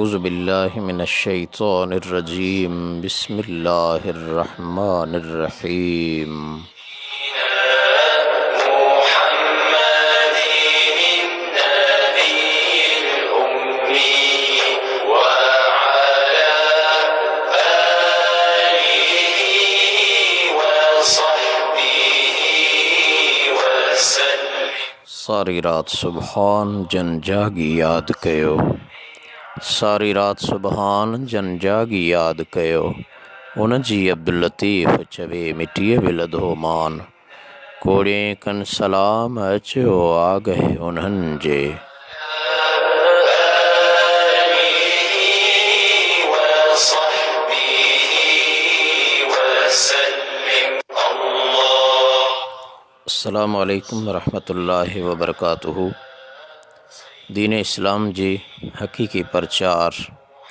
अऊज़ु बिल्लाहि मिनश्शैतानिर्रजीम बिस्मिल्लाहिर्रहमानिर्रहीम। सारी रात सुबहान जन जागी याद कयो, सारी रात सुबहान जन जागी याद कयो। उन जी अब्दुल लतीफ़ चवे मिटीअ बि लधो मान, कोड़े कन सलाम अचो आ गए उन्हनि जे। अस्सलामु अलैकुम वरहमतुल्लाहि वबरकातुहू। दीन इस्लाम जी हक़ीक़ी प्रचार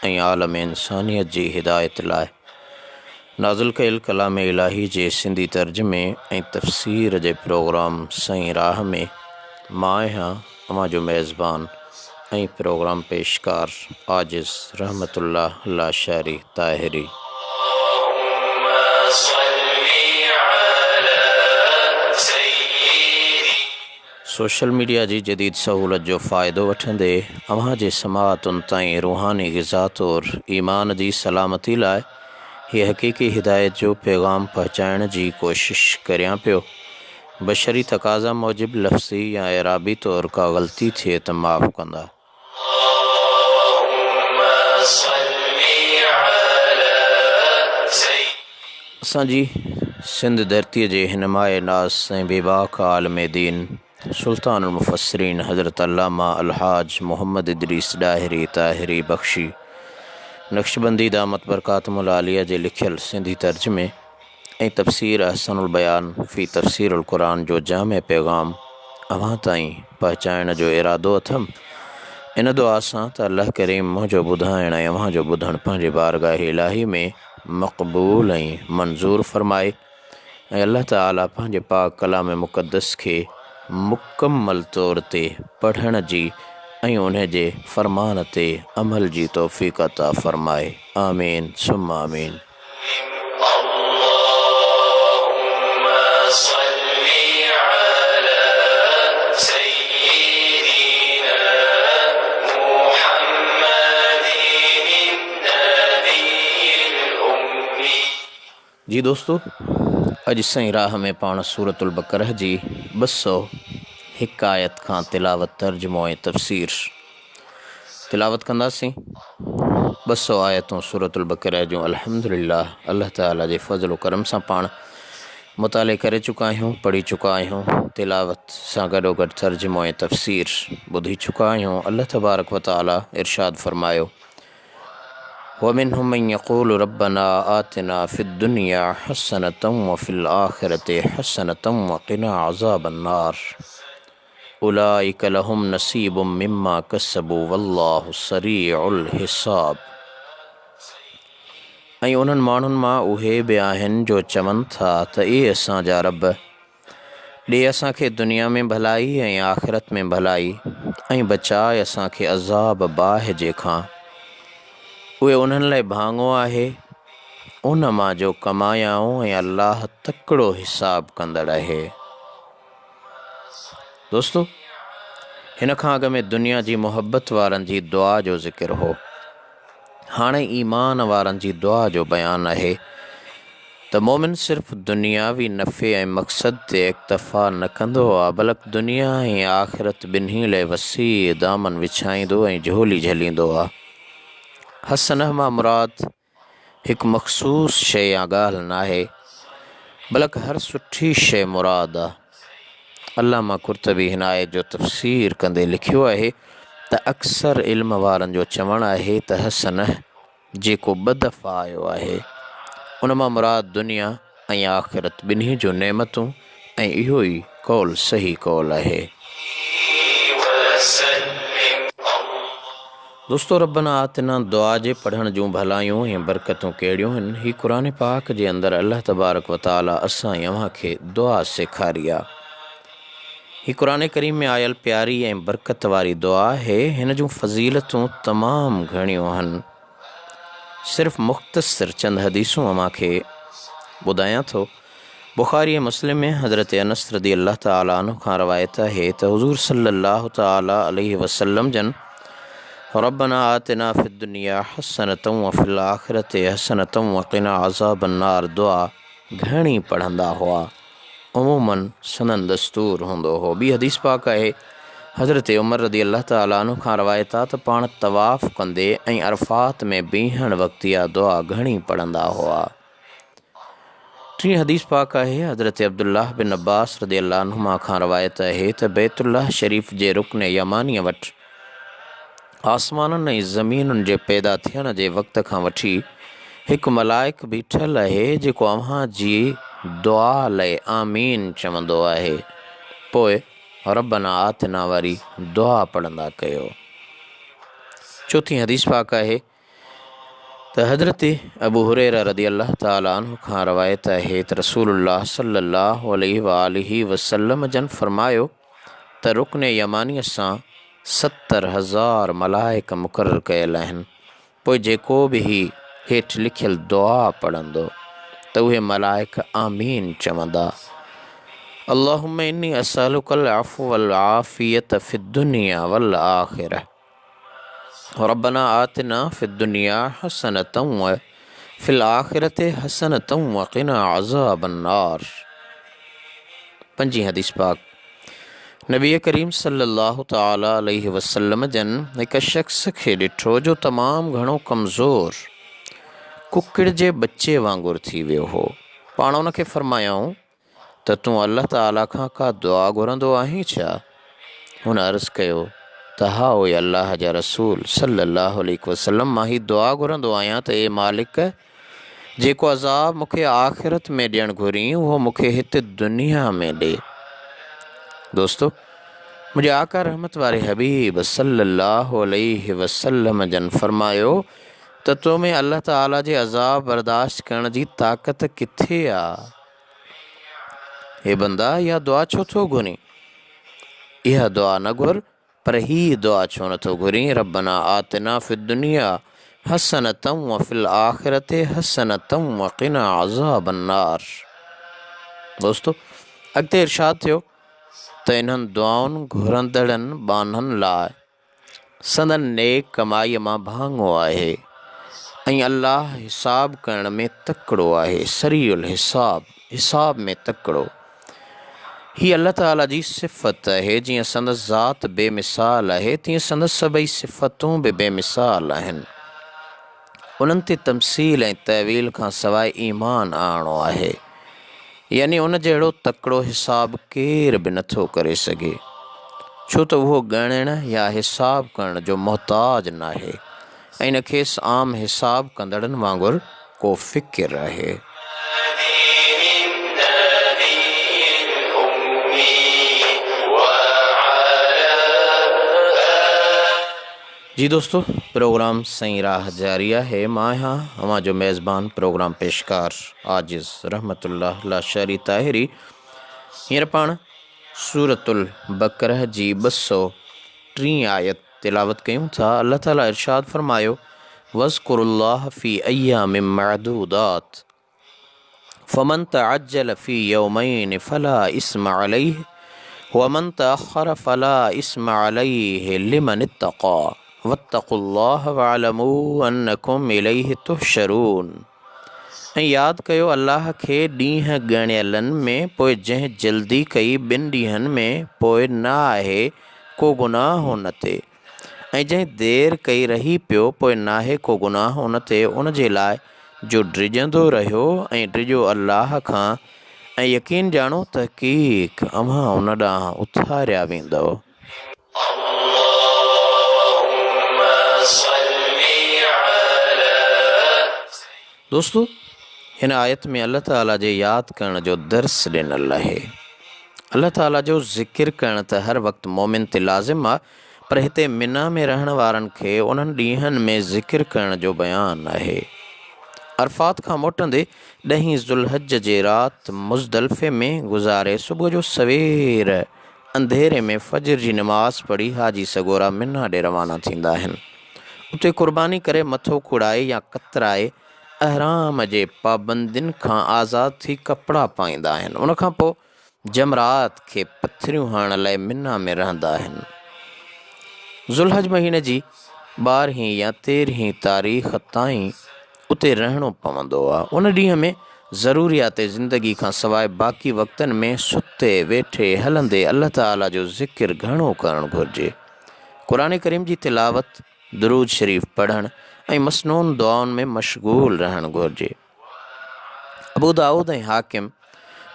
ऐं आलम इंसानियत जी हिदायत लाइ नाज़िल कयल कलाम इलाही जे सिंधी तर्जुमे ऐं तफ़सीर जे प्रोग्राम सईं राह में मां आहियां अवां जो मेज़बान ऐं प्रोग्राम पेशकार आजिज़ रहमतुल्लाह लाशारी ताहिरी। सोशल मीडिया जी जदीद सहूलत जो फ़ाइदो वठंदे अवां जे समाअतुनि ताईं रूहानी ग़िज़ा तौर ईमान जी सलामती लाइ हीअ हक़ीक़ी हिदायत जो पैगाम पहुचाइण जी कोशिश करियां पियो। बशरी तक़ाज़ा मूजिब लफ़्ज़ी या एराबी तौर का ग़लती थिए त माफ़ कंदा। असांजी सिंध धरतीअ जे हिनमाए नाज़ ऐं बेबाक आलमे दीन सुल्तानुल मुफ़स्सिरीन हज़रत अल्लामा अलहाज मोहम्मद इदरीस ॾाहिरी ताहिरी बख्शी नक्शबंदी दामत बरकातुहुल आलिया जे लिखियल सिंधी तर्जुमे ऐं तफ़सीर अहसनुल बयान फ़ी तफ़सीरुल क़ुरान जो जामे पैगाम अवां ताईं पहुचाइण जो इरादो अथमि। इन दुआ सां त अल्लाह करीम मुंहिंजो ॿुधाइण ऐं अव्हां जो ॿुधणु पंहिंजे बारगाह इलाही में मक़बूल ऐं मंज़ूर फ़रमाए ऐं अल्लाह ताला पंहिंजे पाक कलाम मुक़द्दस खे मुकम्मल तौर ते पढ़ण जी ऐं उन जे फ़रमान ते अमल जी तौफ़ीक़ अता फ़रमाए। आमीन सुम्मा आमीन। जी दोस्तों, अॼु सईं राह में पाण सूरतुल बक़रह जी 201 आयत खां तिलावत तर्जुमो ऐं तफ़सीर तिलावत कंदासीं। 200 आयतूं सूरतुल बक़रह जूं अल्हम्दुलिल्लाह अल्लाह ताला जे फ़ज़ल करम सां पाण मुताले करे चुका आहियूं, पढ़ी चुका आहियूं। तिलावत सां गॾोगॾु तर्जुमो ऐं तफ़सीर ॿुधी चुका आहियूं। अल्लाह तबारक व तआला इरशाद फ़रमायो, वमिन्हुम मन यक़ूलु रब्बना आतिना फ़िद्दुनिया हसनतम व फ़िल आख़िरति हसनतम व क़िना अज़ाबन्नार उलाइक लहुम नसीबुम मिम्मा कसबू वल्लाहु सरीउल हिसाब। ऐं उन्हनि माण्हुनि मां उहे बि आहिनि जो चवनि था त ए असांजा रब ॾे असांखे दुनिया में भलाई ऐं आख़िरत में भलाई ऐं बचाए असांखे अज़ाब बाहि जे खां। उहे उन्हनि लाइ भाङो आहे उन मां जो कमायाऊं ऐं अल्लाह तकिड़ो हिसाब कंदड़ आहे। दोस्तो, हिन खां अॻ में दुनिया जी मुहबत वारनि जी दुआ जो ज़िक्र हो। हाणे ईमान वारनि जी दुआ जो बयानु आहे त मोमिन सिर्फ़ु दुनियावी नफ़े ऐं मक़सद ते इक्तफ़ा न कंदो आहे, बल्कि दुनिया ऐं आख़िरत ॿिन्ही लाइ वसी दामन विछाईंदो ऐं झोली झलींदो आहे। हसनह मां मुराद हिकु मख़सूस शइ या ॻाल्हि न आहे, बल्कि हर सुठी शइ मुराद आहे। अल्लामा कुर्तबी हिन आयत जो तफ़सीर कंदे लिखियो आहे त अक्सर इल्म वारनि जो चवणु आहे त हसनह जेको ॿ दफ़ा आयो आहे उन मां मुराद दुनिया ऐं आख़िरत ॿिन्ही जूं नेमतूं ऐं इहो ई कौल सही कौल आहे। दोस्तो, रब्बना आतिना दुआ जे पढ़ण जूं भलायूं ऐं बरकतूं कहिड़ियूं आहिनि। ही क़ुरान पाक जे अंदरि अल्लाह तबारक व तआला असां ऐं अव्हां खे दुआ सेखारी आहे। ही क़ुरान करीम में आयल प्यारी ऐं बरकत वारी दुआ है। हिन जूं फ़ज़ीलतूं तमामु घणियूं आहिनि। सिर्फ़ु मुख़्तसिर चंद हदीसूं मांखे ॿुधायां थो। बुख़ारी मुस्लिम में हज़रत अनस रदी अल्लाह ताला अन्हु खां रवायत है त हुज़ूर सल्लल्लाहु ताला अलैहि वसल्लम जन रब्बना आतिना फ़िद दुनिया हसनतम व फ़िल आख़िरति हसनतम व क़िना अज़ाबन्नार दुआ घणी पढ़ंदा हुआ। उमूमन सनन दस्तूर हूंदो हो। ॿी हदीस पाक आहे हज़रत उमर रदी अल्लाह ताला अन्हु खां रवायत आहे त पाण तवाफ़ कंदे ऐं अरफ़ात में बीहण वक़्तु इहा दुआ घणी पढ़ंदा हुआ। टी हदीस पाक आहे हज़रत अब्दुल्लाह बिन अब्बास रदी अल्लाह अन्हुमा खां रवायत आहे त बैतुल्लाह शरीफ़ जे रुकन यमानीअ वटि आसमाननि ऐं ज़मीनुनि जे पैदा थियण जे वक़्त खां वठी हिकु मलाइक बीठल आहे जेको अव्हां जी दुआ लाइ आमीन चवंदो आहे। पोइ रब्बना आतिना वारी दुआ पढ़ंदा कयो। चौथी हदीस पाक आहे त हज़रत अबू हुरैरा रदी अल्लाह ताला अन्हु खां रवायत आहे त रसूलुल्लाह सल्लल्लाहु अलैहि वसल्लम जन फरमायो त रुकन यमानीअ सां 70,000 मलाइक मुक़ररु कयल आहिनि। पोइ जेको बि हेठि लिखियल दुआ पढ़ंदो त उहे मलाइक आमीन चवंदा। अल्लाहुम्मा इन्नी असअलुकल अफ़्व वल आफ़ियत फ़िद दुनिया वल आख़िरह रब्बना आतिना फ़िद दुनिया हसनतम व फ़िल आख़िरति हसनतम व क़िना अज़ाबन्नार। पंजी हदीस पाक नबी करीम सल्लल्लाहु ताला अलैहि वसल्लम जन हिक शख़्स खे ॾिठो जो तमामु घणो कमज़ोर कुकिड़ जे बच्चे वांगुरु थी वियो हो। पाण उन खे फरमायाऊं त तूं अल्लाह ताला खां का दुआ घुरंदो आहीं छा? हुन अर्ज़ु कयो त हा ओए अल्लाह जा रसूल सल्लल्लाहु अलैहि वसल्लम, मां ही दुआ घुरंदो आहियां त ए मालिक, जेको अज़ाब मूंखे आख़िरत में ॾियणु घुरी उहो मूंखे हिते दुनिया में ॾे। दोस्तो, मुंहिंजे आका रहमत वारे हबीब सल्लल्लाहु अलैहि वसल्लम जन फरमायो त तो में अल्लाह ताला जे अज़ाब बर्दाश्त करण जी ताक़त किथे आहे? हे बंदा, इहा दुआ छो थो घुरी? इहा दुआ न घुर, पर ही दुआ छो नथो घुरी? रब्बना आतिना फ़िद दुनिया हसनतम व फ़िल आख़िरति हसनतम व क़िना अज़ाबन्नार। दोस्तो, अॻिते इरशाद थियो त इन्हनि दुआउनि घुरंदड़नि बाननि लाइ संदन नेक कमाईअ मां भाङो आहे ऐं अल्लाह हिसाब करण में तकिड़ो आहे। सरीउल हिसाब में तकिड़ो। ही अल्लाह ताला जी सिफ़त आहे। जीअं संदसि ज़ात बेमिसाल आहे, तीअं संदसि सभई सिफ़तूं बि बेमिसाल आहिनि। उन्हनि ते तमसील ऐं तहवील खां सवाइ ईमान आणो आहे, यानी उन जहिड़ो तकिड़ो हिसाब केर बि नथो करे सघे, छो त उहो ॻणण या हिसाब करण जो मोहताज न आहे ऐं न खेसि आम हिसाब कंदड़नि वांगुरु को फ़िकिर आहे। जी दोस्तों, प्रोग्राम सही राह जारी है। मां हाँ हमां जो मेज़बान प्रोग्राम पेशकार आजिज़ रहमतुल्लाह लाशारी ताहिरी। हींअर पाण सूरतुल बकरह जी 203 आयत तिलावत कयूं था। अल्लाह ताला इरशाद फरमायो, वज़्कुरुल्लाह फ़ी अय्यामिम मअदूदात फ़मन तअज्जल फ़ी यौमैन फ़ला इस्म अलैहि वमन तअख़्ख़र फ़ला इस्म अलैहि लिमन इत्तक़ा वत्तक़ुल्लाह वअलमू अन्नकुम इलैहि तुहशरून। ऐं यादि कयो अल्लाह खे ॾींहं ॻणियलनि में, पोइ जंहिं जल्दी कई 2 ॾींहंनि में, पोइ न आहे को गुनाह उन ते, ऐं जंहिं देरि कई रही पियो, पोइ नाहे को गुनाह उन ते, उन जे लाइ जो ड्रिजंदो रहियो ऐं ड्रिजो अल्लाह खां, ऐं यकीन ॼाणो तहक़ीक़ अव्हां उन ॾांहुं उथारिया वेंदव। दोस्तों, हिन आयत में अल्लाह ताला जे यादि करण जो दर्स ॾिनल आहे। अल्लाह ताला जो ज़िक्र करण त हर वक़्तु मोमिन ते लाज़िम आहे, पर हिते मिना में रहण वारनि खे उन्हनि ॾींहंनि में ज़िक्र करण जो बयानु आहे। अरफ़ात खां मोटंदे 10 ज़ुल्हज जे राति मुज़दलिफ़े में गुज़ारे सुबुह जो सवेर अंधेरे में फजर जी नमाज़ पढ़ी हाजी सगोरा मिना ॾे रवाना थींदा आहिनि। उते क़ुर्बानी करे मथो खुड़ाए या कतराए अहराम जे पाबंदियुनि खां आज़ादु थी कपिड़ा पाईंदा आहिनि। उनखां पोइ जमरात खे पथरियूं हणण लाइ मिना में रहंदा आहिनि। ज़ुल्हज महीने जी 12 या 13 तारीख़ ताईं उते रहणो पवंदो आहे। उन ॾींहं में ज़रूरियात ज़िंदगी खां सवाइ बाक़ी वक़्तनि में सुते वेठे हलंदे अल्लाह ताला जो ज़िक्र घणो करणु घुरिजे। क़ुरान करीम जी तिलावत, दुरूद शरीफ़ पढ़णु ऐं मसनून दुआउनि में मशगूल रहणु घुरिजे। अबू दाऊद ऐं हाकिम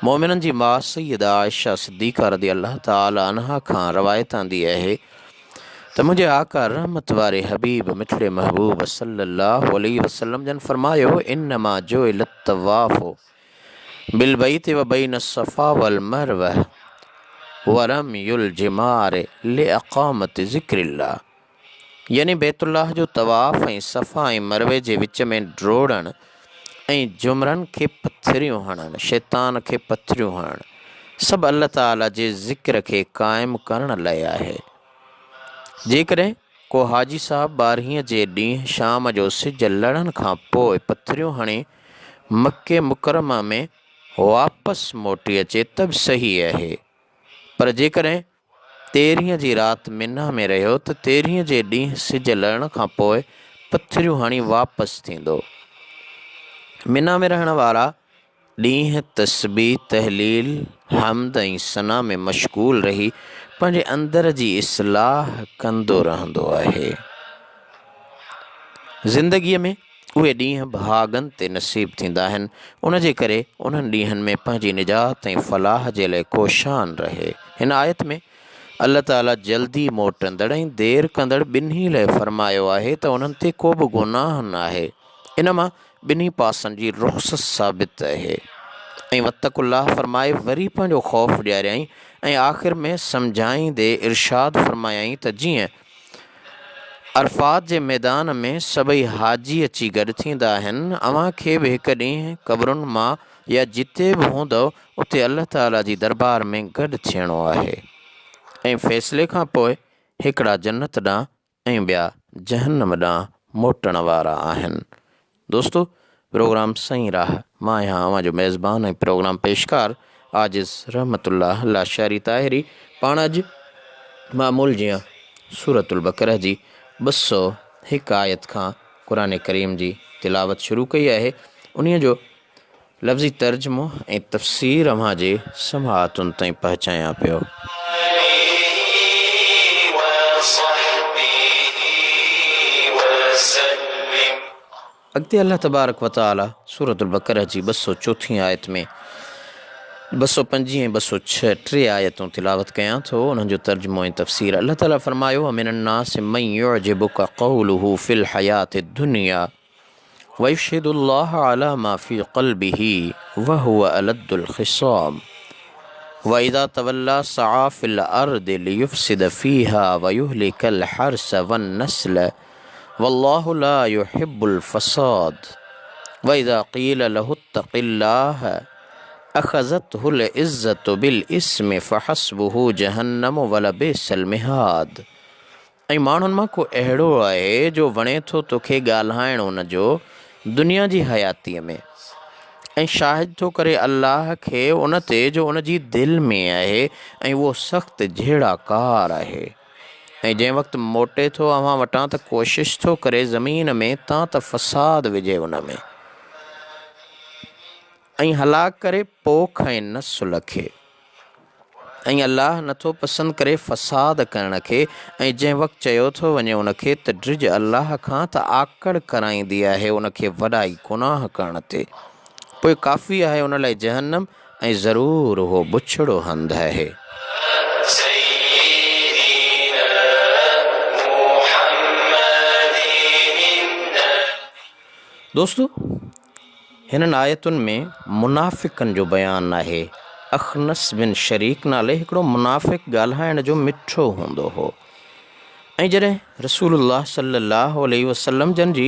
मोमिननि जी माउ सैयदा आयशा सिद्दीक़ा रज़ी अल्लाह ताला अन्हा खां रवायत आंदी आहे त मुंहिंजे आका रहमत वारे हबीब मिठड़े महबूब सल्लल्लाहु अलैहि वसल्लम जन फरमायो, इन्नमा जुइल तवाफ़ु बिल बैति व बैन सफ़ा वल मरवा व रम्युल जिमार लिअक़ामत ज़िक्रिल्लाह। यानी बैतुल्लाह जो तवाफ़ ऐं सफ़ा ऐं मरवे जे विच में ड्रोड़णु ऐं जुमरनि खे पथरियूं हणणु, शैतान खे पथरियूं हणणु, सभु अल्लाह ताला जे ज़िक्र खे क़ाइमु करण लाइ आहे। जेकॾहिं को हाजी साहब 12 जे ॾींहुं शाम जो सिज लड़ण खां पोइ पथरियूं हणी मके मुकरमा में वापसि मोटी अचे त बि सही आहे, पर जेकॾहिं 13 जी राति मिना में रहियो त 13 जे ॾींहुं सिज लड़ण खां पोइ पथरियूं हणी वापसि थींदो। मिना में रहण वारा ॾींहुं तस्बीह, तहलील, हम्द ऐं सना में मशगूल रही पंहिंजे अंदर जी इस्लाह कंदो रहंदो आहे। ज़िंदगीअ में उहे ॾींहं भागनि ते नसीब थींदा आहिनि। उन जे करे उन्हनि ॾींहंनि में पंहिंजी निजात ऐं फलाह जे लाइ कोशान रहे। हिन आयत में अल्लाह ताला जल्दी मोटंदड़ ऐं देरि कंदड़ ॿिन्ही लाइ फरमायो आहे त उन्हनि ते को बि गुनाह न आहे। इन मां ॿिन्ही पासनि जी रुख़्सत साबित आहे। ऐं वत्तकुल्लाह फरमाए वरी पंहिंजो ख़ौफ़ ॾियारियईं ऐं आख़िर में सम्झाईंदे इरशाद फरमायईं त जीअं अरफ़ात जे मैदान में सभई हाजी अची गॾु थींदा आहिनि, अव्हां खे बि हिकु ॾींहुं क़बरुनि मां या जिते बि हूंदव उते अल्लाह ताला जी दरबार में गॾु थियणो आहे ऐं फ़ैसिले खां पोइ हिकिड़ा जन्नत ॾांहुं ऐं ॿिया जहन्नम ॾांहुं मोटण वारा आहिनि। दोस्तो, प्रोग्राम सही राह, मां आहियां अव्हां जो मेज़बान ऐं प्रोग्राम पेशकार आजिज़ रहमतुल्लाह लाशारी ताहिरी। पाण अॼु मामूल जीअं सूरतुल बक़रह जी 201 आयत खां क़ुरान करीम जी तिलावत शुरू कई आहे। उन्हीअ जो लफ़्ज़ी तर्जुमो ऐं तफ़सीर अव्हां जे समाअतुनि ताईं पहुचायां पियो। अॻिते अल्लाह तबारक व तआला सूरतुल बक़रह जी 204 आयत में 205 ऐं 206 टे आयतूं तिलावत कयां थो। उन्हनि जो तर्जुमो ऐं तफ़सीर। अल्लाह ताला फरमायो, मिनन्नासि मन युअजिबुका क़ौलुहु फ़िल हयाति दुनिया व युशहिदुल्लाह अला मा फ़ी क़ल्बिही व हुवा अलद्दुल ख़िसाम व इज़ा तवल्ला सआ फ़िल अर्दि लियुफ़्सिद फ़ीहा व युहलिकल हर्स वन नस्ल वल्लाहु ला युहिब्बुल फ़साद व इज़ा क़ील लहु इत्तक़िल्लाह अख़ज़तहुल इज़्ज़तु बिल इस्मि फ़हस्बुहु जहन्नम वलबिसल मिहाद। ऐं माण्हुनि मां को अहिड़ो आहे जो वणे थो तोखे ॻाल्हाइण उन जो दुनिया जी हयातीअ में ऐं शाहिद थो करे अल्लाह खे उन ते जो उन जी दिलि में आहे ऐं उहो सख़्तु झेड़ाकार आहे। ऐं जंहिं वक़्तु मोटे थो अव्हां वटां त कोशिशि थो करे ज़मीन में तां त फ़साद विझे उन में ऐं हलाक करे पोख ऐं नस्ल खे। ऐं अल्लाह नथो पसंदि करे फ़साद करण खे। ऐं जंहिं वक़्तु चयो थो वञे उन खे त ड्रिज अल्लाह खां त आकड़ कराईंदी आहे उन खे वॾाई गुनाह करण ते। पोइ काफ़ी आहे उन लाइ जहन्नम ऐं ज़रूरु उहो बुछड़ो हंधु आहे। दोस्तो, हिननि आयतुनि में मुनाफ़िक़नि जो बयानु आहे। अख़नस बिन शरीक नाले हिकिड़ो मुनाफ़िक़ ॻाल्हाइण जो मिठो हूंदो हो। ऐं जॾहिं रसूलुल्लाह सल्लल्लाहु अलैहि वसल्लम जन जी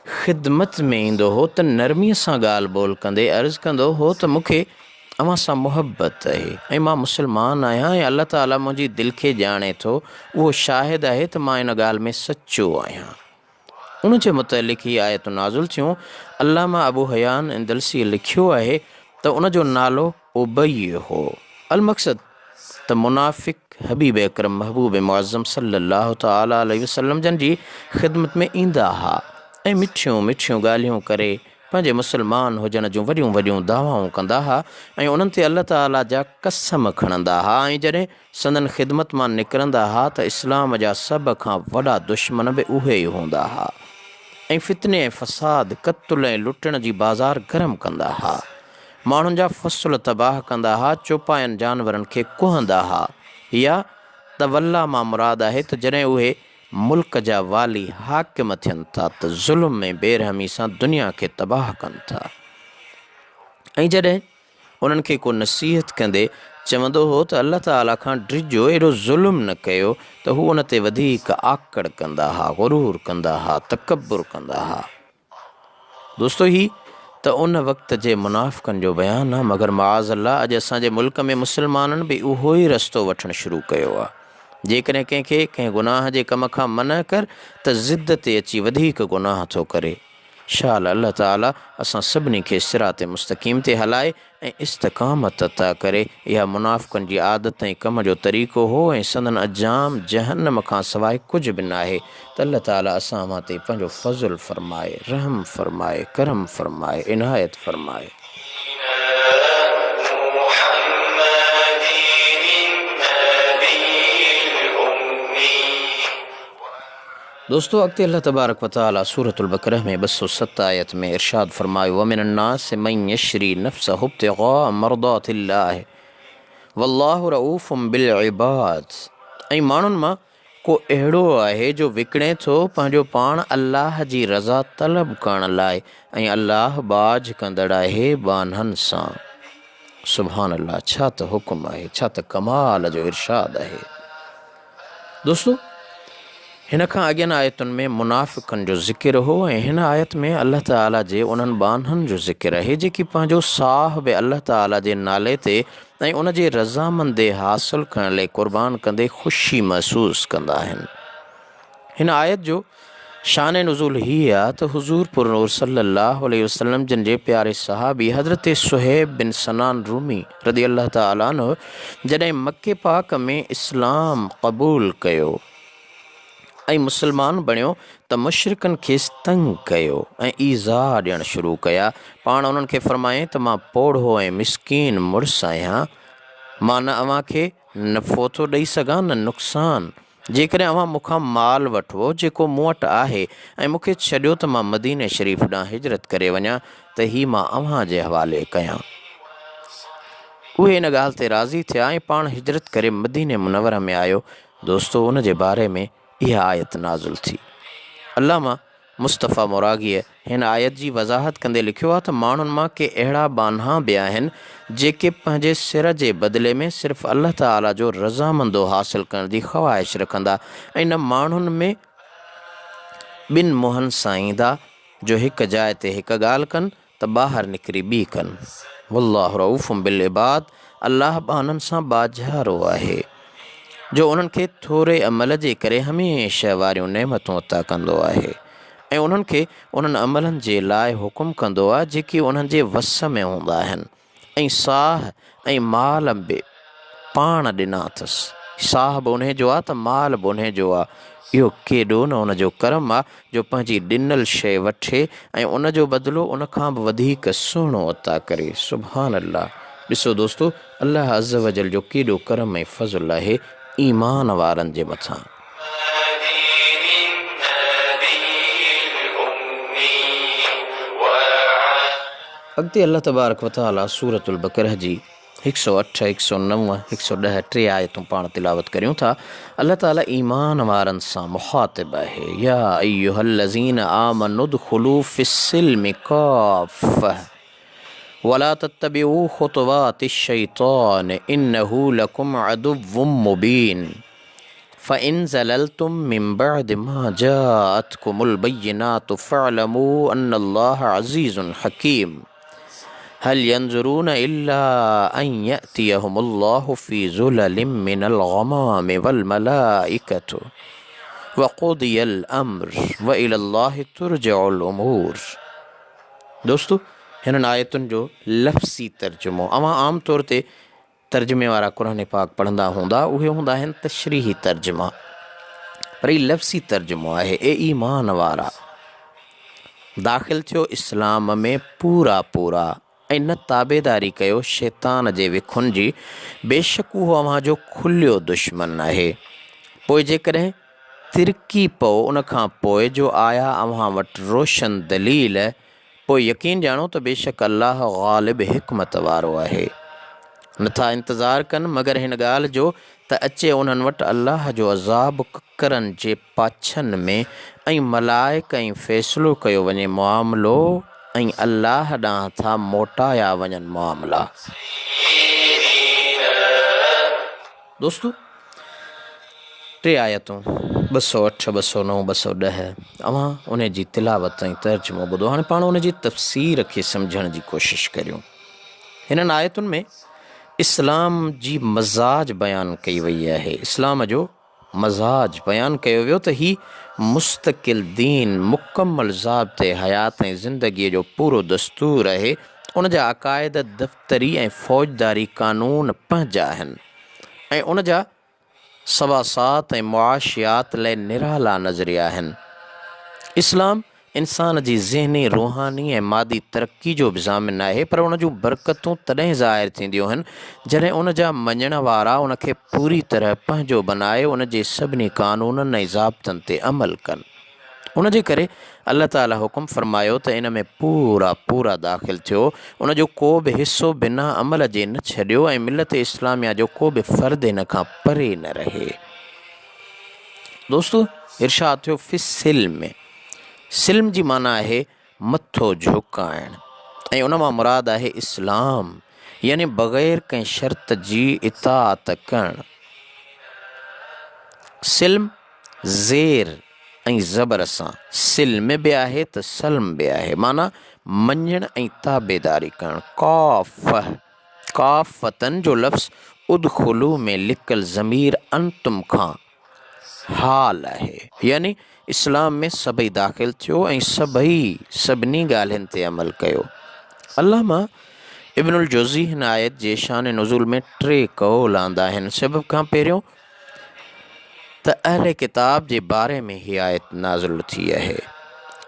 ख़िदमत में ईंदो हो त नरमीअ सां ॻाल्हि ॿोल कंदे अर्ज़ु कंदो हो त मूंखे अवां सां मुहबत आहे ऐं मां मुस्लमान आहियां ऐं अल्लाह ताला मुंहिंजी दिलि खे ॼाणे थो, उहो शाहिद आहे त मां इन ॻाल्हि में सचो आहियां। उन जे मुतलिक़ ही आयतूं नाज़िल थियूं। अल्लामा अबू हयान अंदलसी लिखियो आहे त उन जो नालो उबई हो। अलमक़सद त मुनाफ़िक हबीब अकरम महबूब मुअज़्ज़म सल्लल्लाहु तआला अलैहि वसल्लम जन जी ख़िदमत में ईंदा हुआ ऐं मिठियूं मिठियूं ॻाल्हियूं करे पंहिंजे मुस्लमान हुजण जूं वॾियूं वॾियूं दावाऊं कंदा हुआ ऐं उन्हनि ते अल्लाह ताला जा कसम खणंदा हुआ। ऐं जॾहिं संदन ख़िदमत मां निकिरंदा हुआ त इस्लाम जा सभ खां वॾा दुश्मन बि उहे ई हूंदा हुआ ऐं फितने ऐं फ़साद क़त्ल ऐं लुटण जी बाज़ार गरम कंदा हुआ, माण्हुनि जा फ़सुल तबाह कंदा हुआ, चौपायनि जानवरनि खे कुहंदा हुआ। या तवल्ला मां मुराद आहे त जॾहिं उहे मुल्क जा वाली हाकिम थियनि था त ज़ुल्म में बेरहमी सां दुनिया खे तबाह कनि था। ऐं जॾहिं उन्हनि खे को नसीहत कंदे चवंदो हो त अल्लाह ताला खां डिॼो, एॾो ज़ुल्म न कयो, त हू उन ते वधीक आकड़ कंदा हुआ, ग़ुरूर कंदा हुआ, तकब्बुर कंदा हुआ। दोस्तो ही त उन वक़्त जे मुनाफ़िक़नि जो बयानु आहे, मगर माज़अल्लाह अॼु असांजे मुल्क में मुस्लमाननि बि उहो ई रस्तो वठणु शुरू कयो आहे। जेकॾहिं कंहिंखे कंहिं गुनाह जे कम खां मना कर त ज़िद ते अची वधीक गुनाह थो करे। शाल अल्लाह ताला असां सभिनी खे सिराते मुस्तक़ीम ते हलाए ऐं इस्तक़ामत अता करे। इहा मुनाफ़िक़नि जी आदत ऐं कम जो तरीक़ो हो ऐं संदन अंजाम जहन्नम खां सवाइ कुझु बि न आहे। त अल्लाह ताला असां मां ते पंहिंजो फ़ज़ुल फ़रमाए, रहम फ़रमाए, करम फ़रमाए, इनायत फ़रमाए। दोस्तों अॻिते अल्लाह तबारक व तआला सूरतुल बक़रह में 207 आयत में इरशाद फ़रमायो, वमिनन नासि मन यशरी नफ़्सहु इब्तिग़ाअ मर्दातिल्लाह वल्लाहु रऊफ़ुम बिल इबाद। ऐं माण्हुनि मां को अहिड़ो आहे जो विकिणे थो पंहिंजो पाण अल्लाह जी रज़ा तलब करण लाइ ऐं अल्लाह बाज कंदड़ आहे बानहनि सां। सुभान अल्लाह, छा त हुकुम आहे, छा त कमाल जो इरशाद आहे। दोस्तों हिन खां अॻियनि आयतुनि में मुनाफ़िक़नि जो ज़िक्र हो ऐं हिन आयत में अल्लाह ताला जे उन्हनि बानहनि जो ज़िक्र आहे जेकी पंहिंजो साह बि अल्लाह ताला जे नाले ते ऐं उन जे रज़ामंदे हासिल करण लाइ क़ुर्बान कंदे ख़ुशी महसूस कंदा आहिनि। हिन आयत जो शान नुज़ूल ही आहे त हुज़ूर पुरनूर सल्लल्लाहु अलैहि वसल्लम जिन जे प्यारे सहाबी हज़रत सुहैब बिन सनान रूमी रज़ी अल्लाह ताला अन्हु जॾहिं मके पाक में इस्लाम क़बूल कयो ऐं मुस्लमान बणियो त मुशरिकनि खेसि तंग कयो ऐं ईज़ा ॾियणु शुरू कया। पाण उन्हनि खे फ़रमाए त मां पोढ़ो ऐं मिसकीन मुड़ुसु आहियां, मां न अव्हां खे नफ़ो थो ॾेई सघां न नुक़सान। जेकॾहिं अव्हां मूंखां माल वठो जेको मूं वटि आहे ऐं मूंखे छॾियो त मां मदीने शरीफ़ ॾांहुं हिजरत करे वञा त ही मां अव्हां जे हवाले कयां। उहे इन ॻाल्हि ते राज़ी थिया ऐं पाण हिजरत करे मदीने मुनव्वरा में आयो। दोस्तो उन जे बारे में इहा आयत नाज़िल थी। अल्लामा मुस्तफ़ा मुरागीअ हिन आयत जी वज़ाहत कंदे लिखियो आहे त माण्हुनि मां के अहिड़ा बानहा बि आहिनि जेके पंहिंजे सिर जे बदिले में सिर्फ़ु अल्लाह ताला जो रज़ामंदो हासिल करण जी ख़्वाहिश रखंदा ऐं न माण्हुनि में ॿिनि मुंहंनि सां ईंदा जो हिकु जाइ ते हिकु ॻाल्हि कनि त ॿाहिरि निकिरी ॿी कनि। वल्लाहु रऊफ़ुम बिल इबाद, अल्लाह बाननि सां बाझारो आहे जो उन्हनि खे थोरे अमल जे करे हमेशह वारियूं नेमतूं अता कंदो आहे ऐं उन्हनि खे उन्हनि अमलनि जे लाइ हुकुम कंदो आहे जेकी उन्हनि जे वस में हूंदा आहिनि ऐं साह ऐं माल बि पाण ॾिना अथसि। साह बि उन जो आहे त माल बि उन जो आहे। इहो केॾो न उन जो करम आहे जो पंहिंजी ॾिनल शइ वठे ऐं उन जो बदिलो उन खां बि वधीक सुहिणो अता करे। सुभान अल्लाह। ॾिसो दोस्तो, अल्लाह अज़्ज़ वजल जो केॾो करम ऐं फ़ज़ुल आहे ईमान वारनि जे मथां। अॻिते अल्लाह तबारक व तआला सूरतुल बक़रह जी 108, 109, 110 टे आयतूं पाण तिलावत करियूं था। अल्लाह ताला ईमान वारनि सां मुख़ातिब आहे, या अय्युहल्लज़ीन आमनु दुख़ुलू फ़िस्सिल्मि काफ़्फ़ह वला तत्तबिऊ ख़ुतवातिश्शैतान इन्नहु लकुम अदुव्वुम मुबीन फ़इन ज़ललतुम मिन बअद मा जाअतकुमुल बय्यिनातु फ़अलमू अन्नल्लाह अज़ीज़ुन हकीम। हल यंजुरून इल्ला अन यअतियहुमुल्लाहु फी ज़ुललिम मिनल गमाम वल मलाइकतु व क़ुदियल अम्र व इलल्लाहि तुरजउल उमूर। दोस्तों, हिननि आयतुनि जो लफ़्ज़ी तर्जुमो अवां आम तौर ते तर्जुमे वारा क़ुरान पाक पढ़ंदा हूंदा, उहे हूंदा आहिनि तशरीही तर्जुमा, पर ही लफ़्ज़ी तर्जुमो आहे। ए ईमान वारा, दाख़िल थियो इस्लाम में पूरा पूरा ऐं न ताबेदारी कयो शैतान जे विखुनि जी, बेशक उहो अव्हां जो खुलियो दुश्मन आहे। पोइ जेकॾहिं तिरकी पओ उन खां पोइ जो आया अव्हां वटि रोशन दलील, पोइ यकीन ॼाणो त बेशक अल्लाह ग़ालिब हिकमत वारो आहे। नथा इंतज़ारु कनि मगर हिन ॻाल्हि जो त अचे उन्हनि वटि अल्लाह जो अज़ाब ककरनि जे पाछनि में ऐं मलाइक ऐं फ़ैसिलो कयो वञे मामिलो ऐं अल्लाह ॾांहुं था मोटाया वञनि मामला। दोस्तों, टे आयतूं 208, 209, 210 अवां उन जी तिलावत ऐं तर्जुमो ॿुधो। हाणे पाण उन जी तफ़सीर खे सम्झण जी कोशिशि करियूं। हिननि आयतुनि में इस्लाम जी मज़ाज बयानु कई वई आहे। इस्लाम जो मज़ाज बयानु कयो वियो त ही मुस्तक़िल दीन, मुकमल ज़ाब्ते हयात ऐं ज़िंदगीअ जो पूरो दस्तूर आहे। उन जा अक़ाइद दफ़्तरी ऐं फ़ौजदारी क़ानून पंहिंजा आहिनि ऐं उन जा सवासात ऐं मुआशियात लाइ निराला नज़रिया आहिनि। इस्लाम इंसान जी ज़हनी, रूहानी ऐं मादी तरक्की जो बि ज़ामिन आहे, पर उन जूं बरकतूं तॾहिं ज़ाहिर थींदियूं आहिनि जॾहिं उन जा मञण वारा उन खे पूरी तरह पंहिंजो बनाए उन जे सभिनी क़ानूननि ऐं ज़ाब्तनि ते अमल कनि। उन जे करे अल्लाह ताला हुकुम फ़रमायो त इन में पूरा पूरा दाख़िल थियो, उन जो को बि हिसो बिना अमल जे न छॾियो ऐं मिलत इस्लामिया जो को बि फ़र्द इन खां परे न रहे। दोस्तों, इरशाद थियो फ़ि सिल्म। सिल्म जी माना आहे मथो झुकाइण ऐं उन मां मुराद आहे इस्लाम, यानी बग़ैर कंहिं शर्त जी इताअत करणु। सिल्म ज़ेर ऐं ज़बर सां सिल्म बि आहे त सल्म बि आहे, माना मञण ऐं ताबेदारी करणु। काफ़तन जो लफ़्ज़ उदखुलू में लिकल ज़मीर अंतुम खां हाल आहे, यानी इस्लाम में सभई दाख़िल थियो ऐं सभिनी ॻाल्हियुनि ते अमल कयो। अल्लामा इब्नुल जोज़ी हिन आयत जे शान नुज़ूल में 3 क़ौल आंदा आहिनि। सभु खां पहिरियों त अहले किताब जे बारे में ही आयत नाज़िल थी आहे,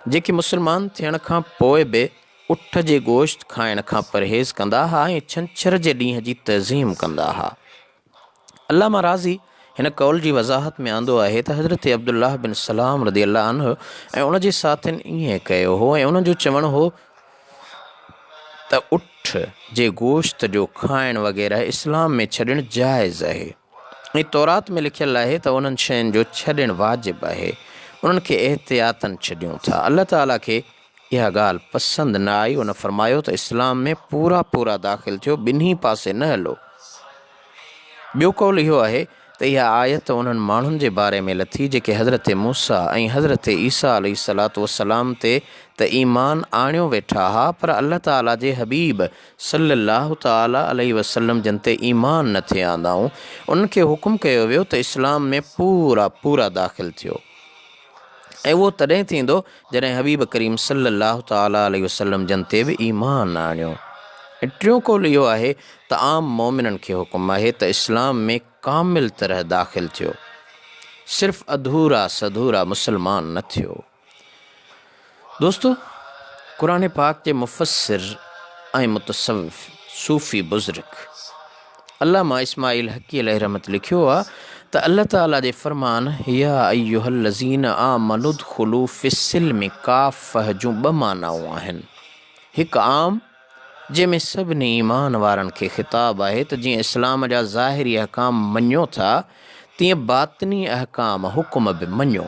जेके मुस्लमान थियण खां पोइ बि उठ जे गोश्त खाइण खां परहेज़ कंदा हुआ ऐं छंछर जे ॾींहं जी तज़ीम कंदा हुआ। अल्लामा राज़ी हिन कौल जी वज़ाहत में आंदो आहे त हज़रत अब्दुल्लाह बिन सलाम रज़ी अल्लाह अन्हु ऐं उन जे साथियुनि ईअं कयो हो ऐं उन्हनि जो चवणु हो त उठ जे गोश्त जो खाइण वग़ैरह इस्लाम में छॾणु जाइज़ आहे ऐं तौरात में लिखियलु आहे त उन्हनि शयुनि जो छॾणु वाजिबु आहे, उन्हनि खे एहतियातन छॾियूं था। अल्लाह ताला खे इहा ॻाल्हि पसंदि न आई। उन फ़रमायो त इस्लाम में पूरा पूरा दाख़िल थियो, ॿिन्ही पासे न हलो। ॿियो कौल इहो आहे त इहा आयत उन्हनि माण्हुनि जे बारे में लथी जेके हज़रत मूसा ऐं हज़रत ईसा अलैहिस्सलातु वस्सलाम ते त ईमान आणियो वेठा हुआ, पर अल्लाह ताला जे हबीब सल्लल्लाहु ताला अलैहि वसल्लम जन ते ईमान न थिया आंदाऊं। उन्हनि खे हुकुम कयो वियो त इस्लाम में पूरा पूरा दाख़िल थियो ऐं उहो तॾहिं थींदो जॾहिं हबीब करीम सल्लल्लाहु ताला अलैहि वसल्लम जन ते बि ईमान आणियो। ऐं टियों कौल इहो आहे त आम मोमिननि खे हुकुम आहे त इस्लाम में कामिल तरह दाख़िल थियो, सिर्फ़ अधूरा सधूरा मुसलमान न थियो। दोस्तों, क़ुरान पाक जे मुफ़स्सिर ऐं मुतसव्विफ़ सूफ़ी बुज़ुर्ग अल्लामा इस्माइल हक़ी अलैहि रहमत लिखियो आहे त अल्लाह ताला जे फ़रमान या अय्युहल्लज़ीन आमनु उदख़ुलू फ़िस्सिल्मि काफ़ह जूं 2 मानाऊं आहिनि। हिकु आम, जंहिंमें सभिनी ईमान वारनि खे ख़िताब आहे त जीअं इस्लाम जा ज़ाहिरी अहकाम मञो था, तीअं बातिनी अहकाम हुकुम बि मञो।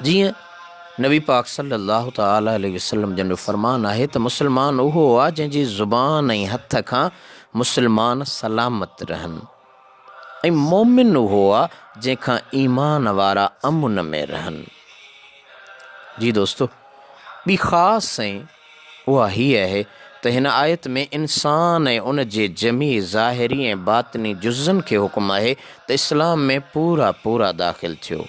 जीअं नबी पाक सल्लल्लाहु ताला अलैहि वसल्लम जन जो फ़रमान आहे त मुस्लमान उहो आहे जंहिंजी ज़ुबान ऐं हथ खां मुस्लमान सलामत रहनि, ऐं मोमिन उहो आहे जंहिंखां ईमान वारा अमुन में रहनि। जी दोस्तों, ॿी ख़ासि ऐं उहा हीअ आहे त हिन आयत में इंसान ऐं उन जे जमी ज़ाहिरी ऐं बातिनी जुज़नि खे हुकुम आहे त इस्लाम में पूरा पूरा दाख़िल थियो।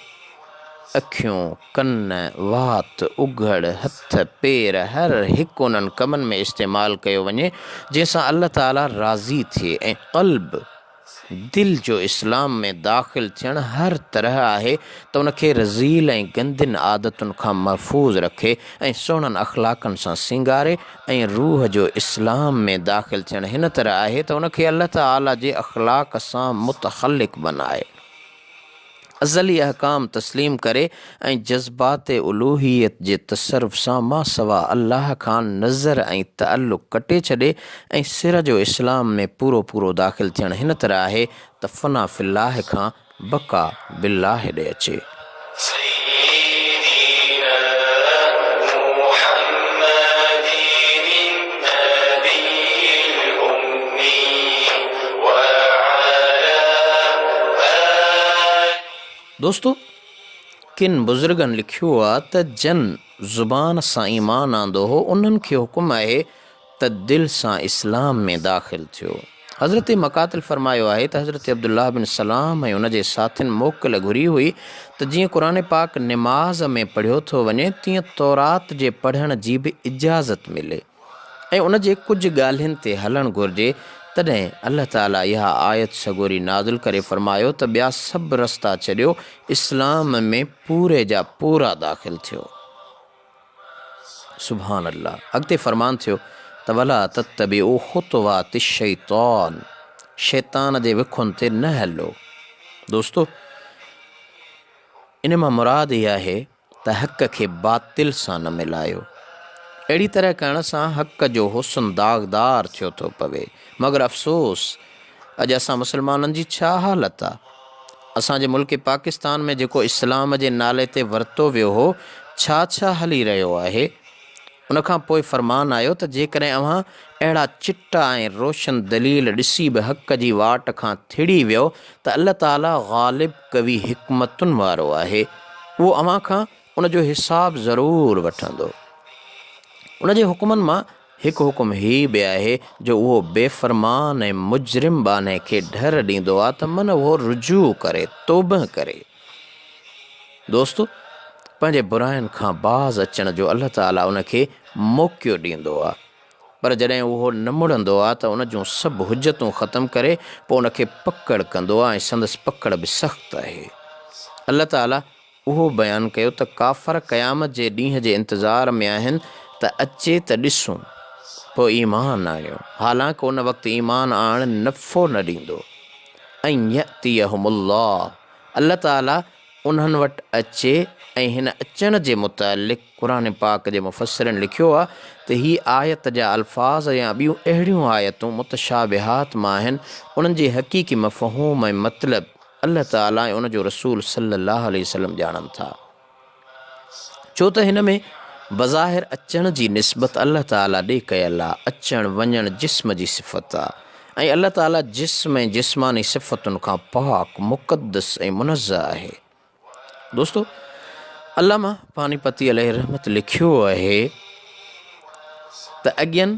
अखियूं, कन, वात, उघड़, हथ, पेर हर हिकु उन्हनि कमनि में इस्तेमालु कयो वञे जंहिंसां अल्लाह ताला राज़ी थिए ऐं क़ल्ब दिल जो इस्लाम में दाख़िल थियणु हर तरह आहे त उनखे रज़ील ऐं गंदिन आदतुनि खां महफ़ूज़ रखे ऐं सुहिणनि अख़लाक़नि सां सींगारे ऐं रूह जो इस्लाम में दाख़िल थियणु हिन तरह आहे त उनखे अल्लाह ताला जे अख़लाक़ सां मुतख़ल्लिक़ बनाए, अज़ली अहकाम तस्लीम करे ऐं जज़्बात उलूहियत जे तसर्रुफ़ सां मासवा अल्लाह खां नज़र ऐं तअल्लुक़ कटे छॾे ऐं सिर जो इस्लाम में पूरो पूरो दाख़िल थियणु हिन तरह आहे त फ़ना फ़िल्लाह खां बका बिल्लाह ॾे अचे। दोस्तो, किन बुज़ुर्गनि लिखियो आहे त जन ज़ुबान सां ईमान आंदो हो उन्हनि खे हुकुम आहे त दिल सां इस्लाम में दाख़िल थियो। हज़रत मक़ातिल फ़रमायो आहे त हज़रत अब्दुल्लाह बिन सलाम ऐं उन जे साथियुनि मोकल घुरी हुई त जीअं क़ुर पाक निमाज़ में पढ़ियो थो वञे तीअं तौरात जे पढ़ण जी बि इजाज़त मिले ऐं उन जे कुझु ॻाल्हियुनि ते हलणु घुरिजे। तॾहिं अल्लाह ताला इहा आयत सगोरी नाज़िल करे फ़रमायो त ॿिया सभु रस्ता छॾियो, इस्लाम में पूरे जा पूरा दाख़िल थियो। सुभान अल्लाह। अॻिते फ़रमान थियो त वला तत्तबिउ ख़ुतवाति शैतान, शैतान जे विखुनि ते न हलो। दोस्तो, इन मां मुराद इहा आहे त हक़ खे बातिल सां न मिलायो। अहिड़ी तरह करण सां हक़ जो हुस्न दाग़दार थियो थो पवे। मगर अफ़सोस, अॼु असां मुस्लमाननि जी छा हालत आहे? असांजे मुल्क पाकिस्तान में जेको इस्लाम जे नाले ते वरितो वियो हो, छा छा हली रहियो आहे? उनखां पोइ फ़रमान आयो त जेकॾहिं अव्हां अहिड़ा चिटा ऐं रोशन दलील ॾिसी बि हक़ जी वाट खां थिड़ी वियो त अल्लाह ताला ग़ालिब कवी हिकमतुनि वारो आहे, उहो अव्हां खां उन जो हिसाब ज़रूरु वठंदो। उन जे हुकुमनि मां हिकु हुकुम ही बि आहे जो उहो बेफ़रमान ऐं मुजरिम बाने खे डर ॾींदो आहे त मन उहो रुजू करे, तौबह करे। दोस्तो, पंहिंजे बुराइनि खां बाज़ अचण जो अल्लाह ताला उनखे मौक़ो ॾींदो आहे, पर जॾहिं उहो न मुड़ंदो आहे त उन जूं सभु हुजतूं ख़तमु करे पोइ उनखे पकड़ कंदो आहे ऐं संदसि पकड़ बि सख़्तु आहे। अल्लाह ताला उहो बयानु कयो त काफ़र क़यामत जे ॾींहं जे इंतज़ार में आहिनि त अचे त ॾिसूं पोइ ईमान आणियो, हालांकि उन वक़्तु ईमान आणणु नफ़ो न ॾींदो। ऐं यअतियहुमुल्लाह, अल्लाह ताला उन्हनि वटि अचे ऐं हिन अचण जे मुतालिक़ क़ुर पाक जे मुफ़स्सिरनि लिखियो आहे त ही आयत जा अल्फाज़ या ॿियूं अहिड़ियूं आयतूं मुतशाबिहात मां आहिनि, उन्हनि जे हक़ीक़ी मफ़हूम ऐं मतिलब अल्लाह ताला ऐं उन जो रसूल सल्लल्लाहु अलैहि वसल्लम ॼाणनि था। छो त हिन में बज़ाहिर अचण जी निस्बत अल्लाह ताला ॾे कयल आहे। अचणु वञणु जिस्म जी सिफ़त आहे ऐं अल्लाह ताला जिस्म ऐं जिस्मानी सिफ़तुनि खां पाक, मुक़द्दस ऐं मुनज़्ज़ह आहे। दोस्तो, अल्लामा पानीपती अलैहि रहमत लिखियो आहे त अॻियनि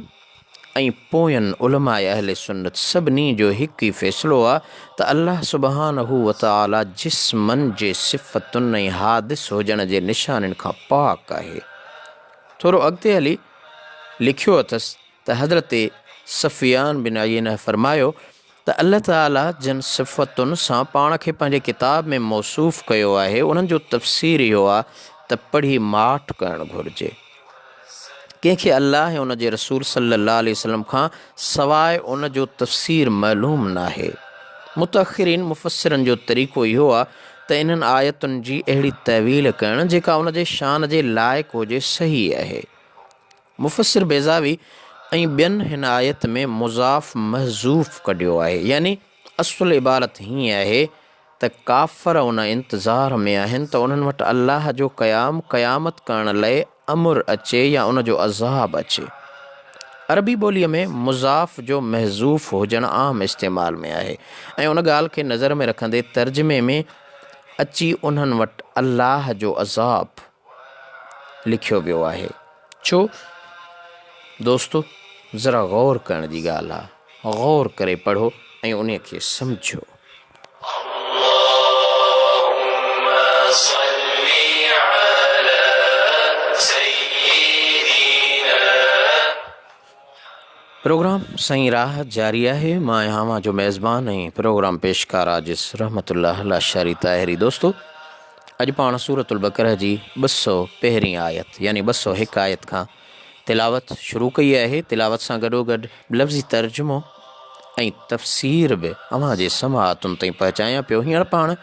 ऐं पोयनि उलमाए अहले सुन्नत सभिनी जो हिकु ई फ़ैसिलो आहे त अल्लाह सुब्हानहू व तआला जिस्मनि जे सिफ़तुनि ऐं हादिस हुजण जे निशानियुनि खां पाक आहे। थोरो अॻिते हली लिखियो अथसि त हज़रत सफ़ियान बिन अय्यन फ़रमायो त अल्लाह ताला जिन सिफ़तुनि सां पाण खे पंहिंजे किताब में मौसूफ़ कयो आहे, उन्हनि जो तफ़सीर इहो आहे त पढ़ी माठ करणु घुरिजे। कंहिंखे अल्लाह ऐं उन जे रसूल सल्लल्लाहु अलैहि वसल्लम खां सवाइ उन जो तफ़सीर मालूम न आहे। मुतअख़िरीन मुफ़स्सिरनि जो तरीक़ो इहो आहे त इन्हनि आयतुनि जी अहिड़ी तवील करणु जेका उन जे शान जे लाइक़ु हुजे सही आहे। मुफ़स्सिर बेज़ावी ऐं ॿियनि हिन आयत में मुज़ाफ़ महज़ूफ़ कढियो आहे, यानी असुल इबारत हीअं आहे त काफ़र उन इंतज़ार में आहिनि त उन्हनि वटि अल्लाह जो क़यामत करण लाइ अमुर अचे या उन जो अज़ाब अचे। अरबी ॿोलीअ में मुज़ाफ़ जो महज़ूफ़ हुजणु आम इस्तेमाल में आहे ऐं उन ॻाल्हि खे नज़र में रखंदे तर्जुमे में अची उन्हनि वटि अल्लाह जो अज़ाब लिखियो वियो आहे। छो दोस्तो, ज़रा गौर करण जी ॻाल्हि आहे। गौर करे पढ़ो ऐं उन खे सम्झो। प्रोग्राम साईं राह जारी है। मां यहाँ जो मेज़बान ऐं प्रोग्राम पेशकार आजिज़ रहमतुल्लाह लाशारी ताहिरी। दोस्तों, अॼु पाण सूरतुल बकरा जी 201 आयत यानी 201 आयत खां तिलावत शुरू कई है। तिलावत सां गॾोगॾु लफ़्ज़ी तर्जुमो ऐं तफ़सीर बि अव्हां जे समाअतुनि ताईं पहुचायां पियो। हींअर पाण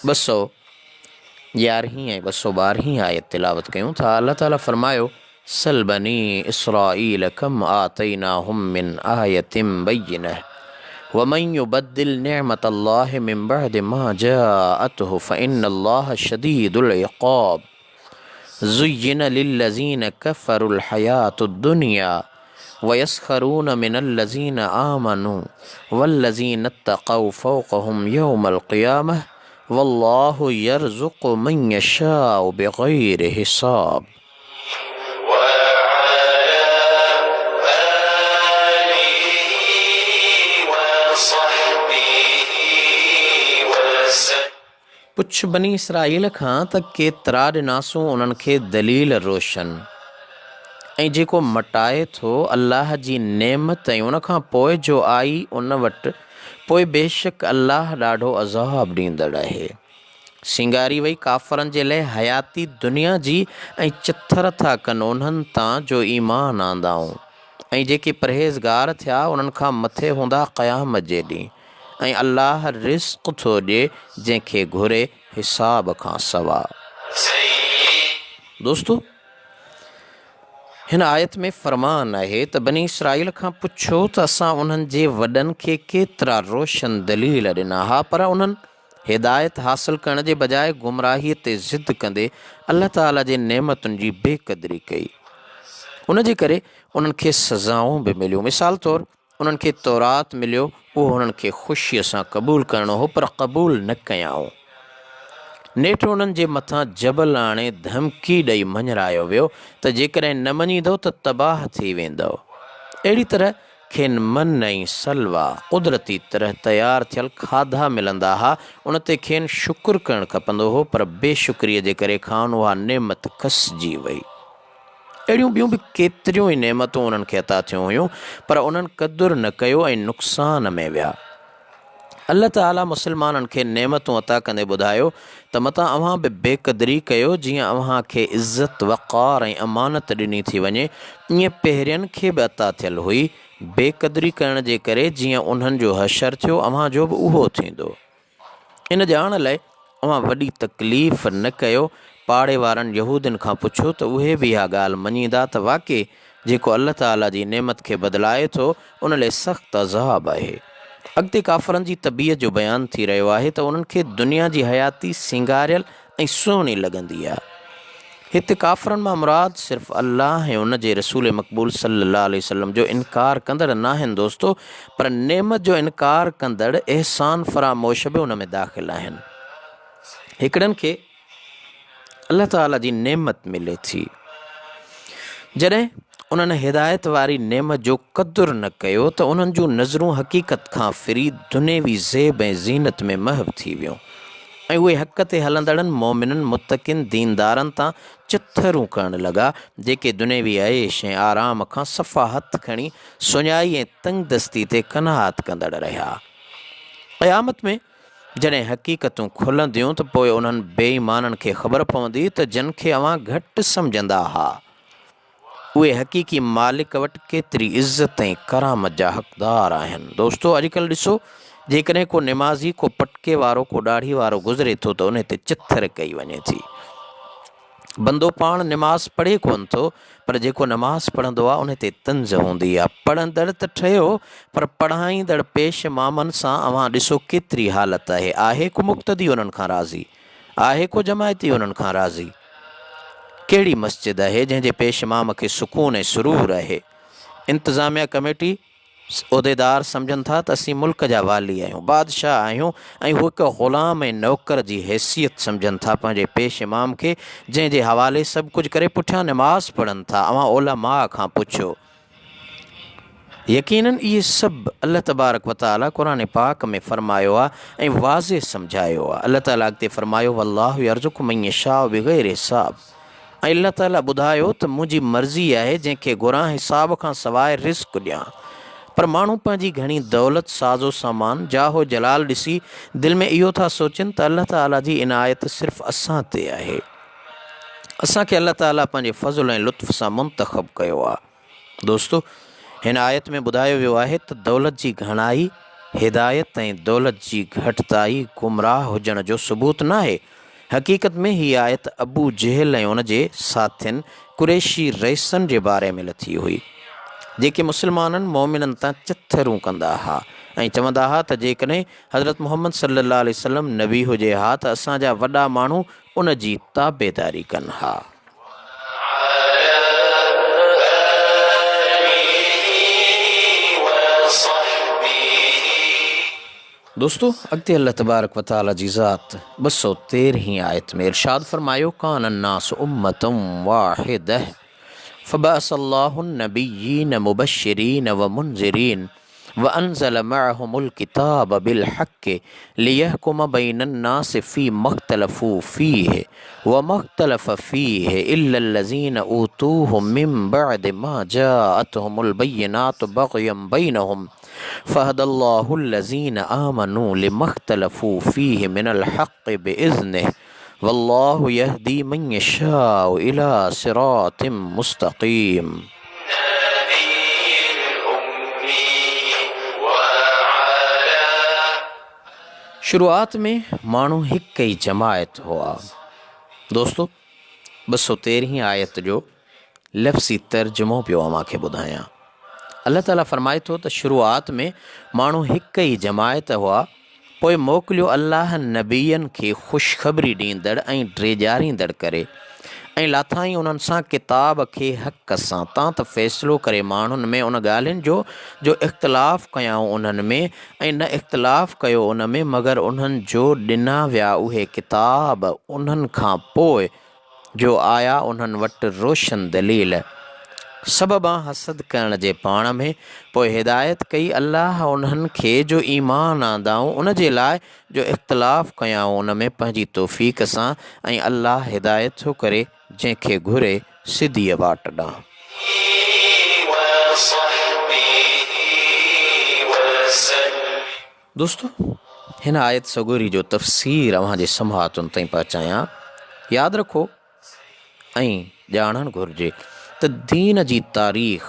211 ऐं 212 आयत तिलावत कयूं था। अल्लाह ताला फरमायो, सल बनी इसराईल कम आतैनाहुम मिन आयतिम बय्यिनह वमन युबद्दिल निअमतल्लाहि मिन बअदि मा जाअतहु फइन्नल्लाह शदीदुल इक़ाब। ज़ुय्यिन लिल्लज़ीन कफ़रुल हयातुद दुनिया वयस्खरून मिनल्लज़ीन आमनू वल्लज़ीन इत्तक़ौ फ़ौक़हुम यौमल क़ियामह वल्लाहु यर्ज़ुक़ु मन यशाअु बिग़ैरि हिसाब। पुछ बनी इसराईल खां त केतिरा ॾिनासूं उन्हनि खे दलील रोशन ऐं जेको मटाए थो अल्लाह जी नेमत ऐं उन खां पोइ जो आई उन वटि, पोइ बेशक अल्लाह ॾाढो अज़ाब ॾींदड़ आहे। सिंगारी वई काफ़रनि जे लाइ हयाती दुनिया जी ऐं चिथर था कनि उन्हनि तां जो ईमान आंदाऊं, ऐं जेके परहेज़गार थिया उन्हनि खां मथे हूंदा क़यामत जे ॾींहुं। ऐं अल्लाह रिज़्क़ थो ॾिए जंहिंखे घुरे हिसाब खां सवा। दोस्तो, हिन आयत में फ़रमान आहे त बनी इसराईल खां पुछो त असां उन्हनि जे वॾनि खे केतिरा रोशन दलील ॾिना हा, पर उन्हनि हिदायत हासिल करण जे बजाए गुमराहीअ ते ज़िद कंदे अल्लाह ताला जे नेमतुनि जी बेक़दरी कई। उन जे करे उन्हनि खे सज़ाऊं बि मिलियूं। मिसाल तौरु उन्हनि खे तौरात मिलियो, उहो उन्हनि खे ख़ुशीअ सां क़बूल करणो हो, पर क़बूल न कयाऊं। नेठि उन्हनि जे मथां जबल आणे धमकी ॾेई मञरायो वियो त जेकॾहिं न मञींदो त तबाह थी वेंदो। अहिड़ी तरह खेनि मन ऐं सलवा क़ुदरती तरह तयारु थियल खाधा मिलंदा हुआ। उन ते खेनि शुकुरु करणु खपंदो हो, पर बेशुक्रीअ जे करे खान उहा नेमत खसिजी वई। अहिड़ियूं ॿियूं बि केतिरियूं ई नेमतूं उन्हनि खे अता थियूं हुयूं, पर उन्हनि क़दुरु न कयो ऐं नुक़सान में विया। अल्लाह ताला मुस्लमाननि खे नेमतूं अता कंदे ॿुधायो त मतां अव्हां बि बेक़दरी कयो जीअं अव्हां खे इज़त वक़ार ऐं अमानत ॾिनी थी वञे, ईअं पहिरियनि खे बि अता थियल हुई। बेक़दरी करण जे करे जीअं उन्हनि जो हशर थियो, अव्हां जो बि उहो थींदो। इन ॼाण लाइ अव्हां वॾी तकलीफ़ न कयो। पाड़े वारनि यहूदियुनि खां पुछो त उहे बि इहा ॻाल्हि मञींदा त वाक़ई जेको अल्लाह ताला जी नेमत खे बदिलाए थो उन लाइ सख़्तु अज़ाब आहे। अॻिते काफ़रनि जी तबीयत जो बयानु थी रहियो आहे त उन्हनि खे दुनिया जी हयाती सिंगारियल ऐं सुहिणी लॻंदी आहे। हिते काफ़रनि मां मुराद सिर्फ़ु अल्लाह ऐं उन जे रसूल मक़बूल सल्लल्लाहु अलैहि वसल्लम जो इनकार कंदड़ न आहिनि दोस्तो, पर नेमत जो इनकार कंदड़ एहसान फरामोश बि उन में दाख़िल आहिनि। हिकिड़नि खे अल्लाह ताला जी नेमत मिले थी, जॾहिं उन्हनि हिदायत वारी नेमत जो क़दुरु न कयो त उन्हनि जूं नज़रूं हक़ीक़त खां फिरी दुनियावी ज़ेब ऐं ज़ीनत में महव थी वियूं, ऐं उहे हक़ ते हलंदड़नि मोमिननि मुतक़िन दीनदारनि तां चिथरूं करणु लॻा, जेके दुनियावी ऐश ऐं आराम खां सफ़ा हथ खणी सुञाई ऐं तंगदस्ती ते कनात कंदड़ रहिया। क़यामत में जॾहिं हक़ीक़तूं खुलंदियूं त पोइ उन्हनि बेईमाननि खे ख़बर पवंदी त जिन खे अव्हां घटि सम्झंदा हुआ, उहे हक़ीक़ी मालिक वटि केतिरी इज़त ऐं करामत जा हक़दार आहिनि। दोस्तो, अॼुकल्ह ॾिसो, जेकॾहिं को निमाज़ी, को पटके वारो, को ॾाढ़ी वारो गुज़रे थो त उन ते चिथर कई वञे थी। बंदो पाण निमाज़ पढ़े कोन थो, पर जेको नमाज़ पढ़ंदो आहे उन ते तंज़ हूंदी आहे। पढ़ंदड़ त ठहियो, पर पढ़ाईंदड़ पेश मामनि सां अव्हां ॾिसो केतिरी हालत आहे। आहे को मुक़्तदी उन्हनि खां राज़ी, आहे को जमायती उन्हनि खां राज़ी। कहिड़ी मस्जिद आहे जंहिंजे पेश माम खे सुकून ऐं सुरूर आहे। इंतिज़ामिया कमेटी उहिदेदार सम्झनि था त असीं मुल्क जा वाली आहियूं, बादशाह आहियूं, ऐं हू हिकु ग़ुलाम ऐं नौकर जी हैसियत सम्झनि था पंहिंजे पेश इमाम खे, जंहिंजे हवाले सभु कुझु करे पुठियां निमाज़ पढ़नि था। अव्हां उलमा खां पुछो यकीनन इहे सभु अल्लाह तबारक व तआला क़ुरान पाक में फ़रमायो आहे ऐं वाज़े सम्झायो आहे। अल्लाह ताला अॻिते फ़रमायो वल्लाहु यर्ज़ुक़ु मन यशाउ बिग़ैर हिसाब। ऐं अल्लाह ताला ॿुधायो त मुंहिंजी मर्ज़ी आहे जंहिंखे घुरां हिसाब खां सवाइ रिज़्क़ ॾियां। पर माण्हू पंहिंजी घणी दौलत साज़ो सामान जाहो जलाल ॾिसी दिलि में इहो था सोचनि त अल्लाह ताला जी इनायत सिर्फ़ु असां ते आहे, असांखे अल्लाह ताला पंहिंजे फ़ज़ल ऐं लुत्फ़ सां मुंतख़ब कयो आहे। दोस्तो, हिन आयत में ॿुधायो वियो आहे त दौलत जी घणाई हिदायत ऐं दौलत जी घटिताई गुमराह हुजण जो सबूत न आहे। हक़ीक़त में हीअ आयत अबू जहल ऐं उन जे साथियुनि कुरैशी रईसनि जे बारे में लथी हुई, जेके मुस्लमाननि मोमिननि तां चथरूं कंदा हुआ ऐं चवंदा हुआ त जेकॾहिं हज़रत मुहम्मद सल्लल्लाहु अलैहि वसल्लम नबी हुजे हा त असांजा वॾा माण्हू उन जी ताबेदारी कनि हा। दोस्तों, अॻिते अल्लाह तबारक व तआला जी ज़ात 213 आयत में इरशाद फ़रमायो कान अन्नास उम्मतम वाहिदह फ़बअसल्लाहु नबिय्यीन मुबश्शिरीन व मुनज़िरीन व अनज़ल मअहुमुल किताब बिल हक़्क़ि लियहकुम बैनन्नास फ़ी मख्तलफ़ू फ़ीहि व मख्तलफ़ फ़ीहि इल्लल्लज़ीन ऊतूहु मिन बअद मा जाअतहुमुल बय्यिनातु बग़यन बैनहुम फ़हदल्लाहुल्लज़ीन आमनू लिमख्तलफ़ू फ़ीहि मिनल हक़्क़ि बिइज़्निहि वल्लाहु यहदी मन यशाउ इला सिरातिम मुस्तक़ीम। शुरुआत में माण्हू हिकु ई जमायत हुआ। दोस्तों, 213 आयत जो लफ़्ज़ी तर्जुमो पियो अव्हांखे ॿुधायां। अल्लाह ताला फ़रमाए थो त शुरुआत में माण्हू हिकु ई जमायत हुआ, पोइ मोकिलियो अल्लाह नबीअनि खे ख़ुशख़बरी ॾींदड़ ऐं ड्रेजारींदड़ करे ऐं लाथाई उन्हनि सां किताब खे हक़ सां। तां त फ़ैसिलो करे माण्हुनि में उन ॻाल्हियुनि जो इख़्तिलाफ़ कयाऊं उन्हनि में ऐं न इख़्तिलाफ़ कयो उन में, मगर उन्हनि जो ॾिना विया उहे किताब उन्हनि खां पोइ जो आया उन्हनि वटि रोशन दलील सबबा हसद करण जे पाण में। पोइ हिदायत कई अल्लाह उन्हनि खे जो ईमान आंदाऊं उन जे लाइ जो इख़्तिलाफ़ कयाऊं उन में पंहिंजी तौफ़ीक़ सां, ऐं अल्लाह हिदायत थो करे जंहिंखे घुरे सिधीअ वाट ॾांहुं। दोस्तों, हिन आयत सगोरी जो तफ़सीर अव्हांजे समातुनि ताईं पहुचायां। यादि रखो ऐं ॼाणणु घुरिजे त दीन जी तारीख़,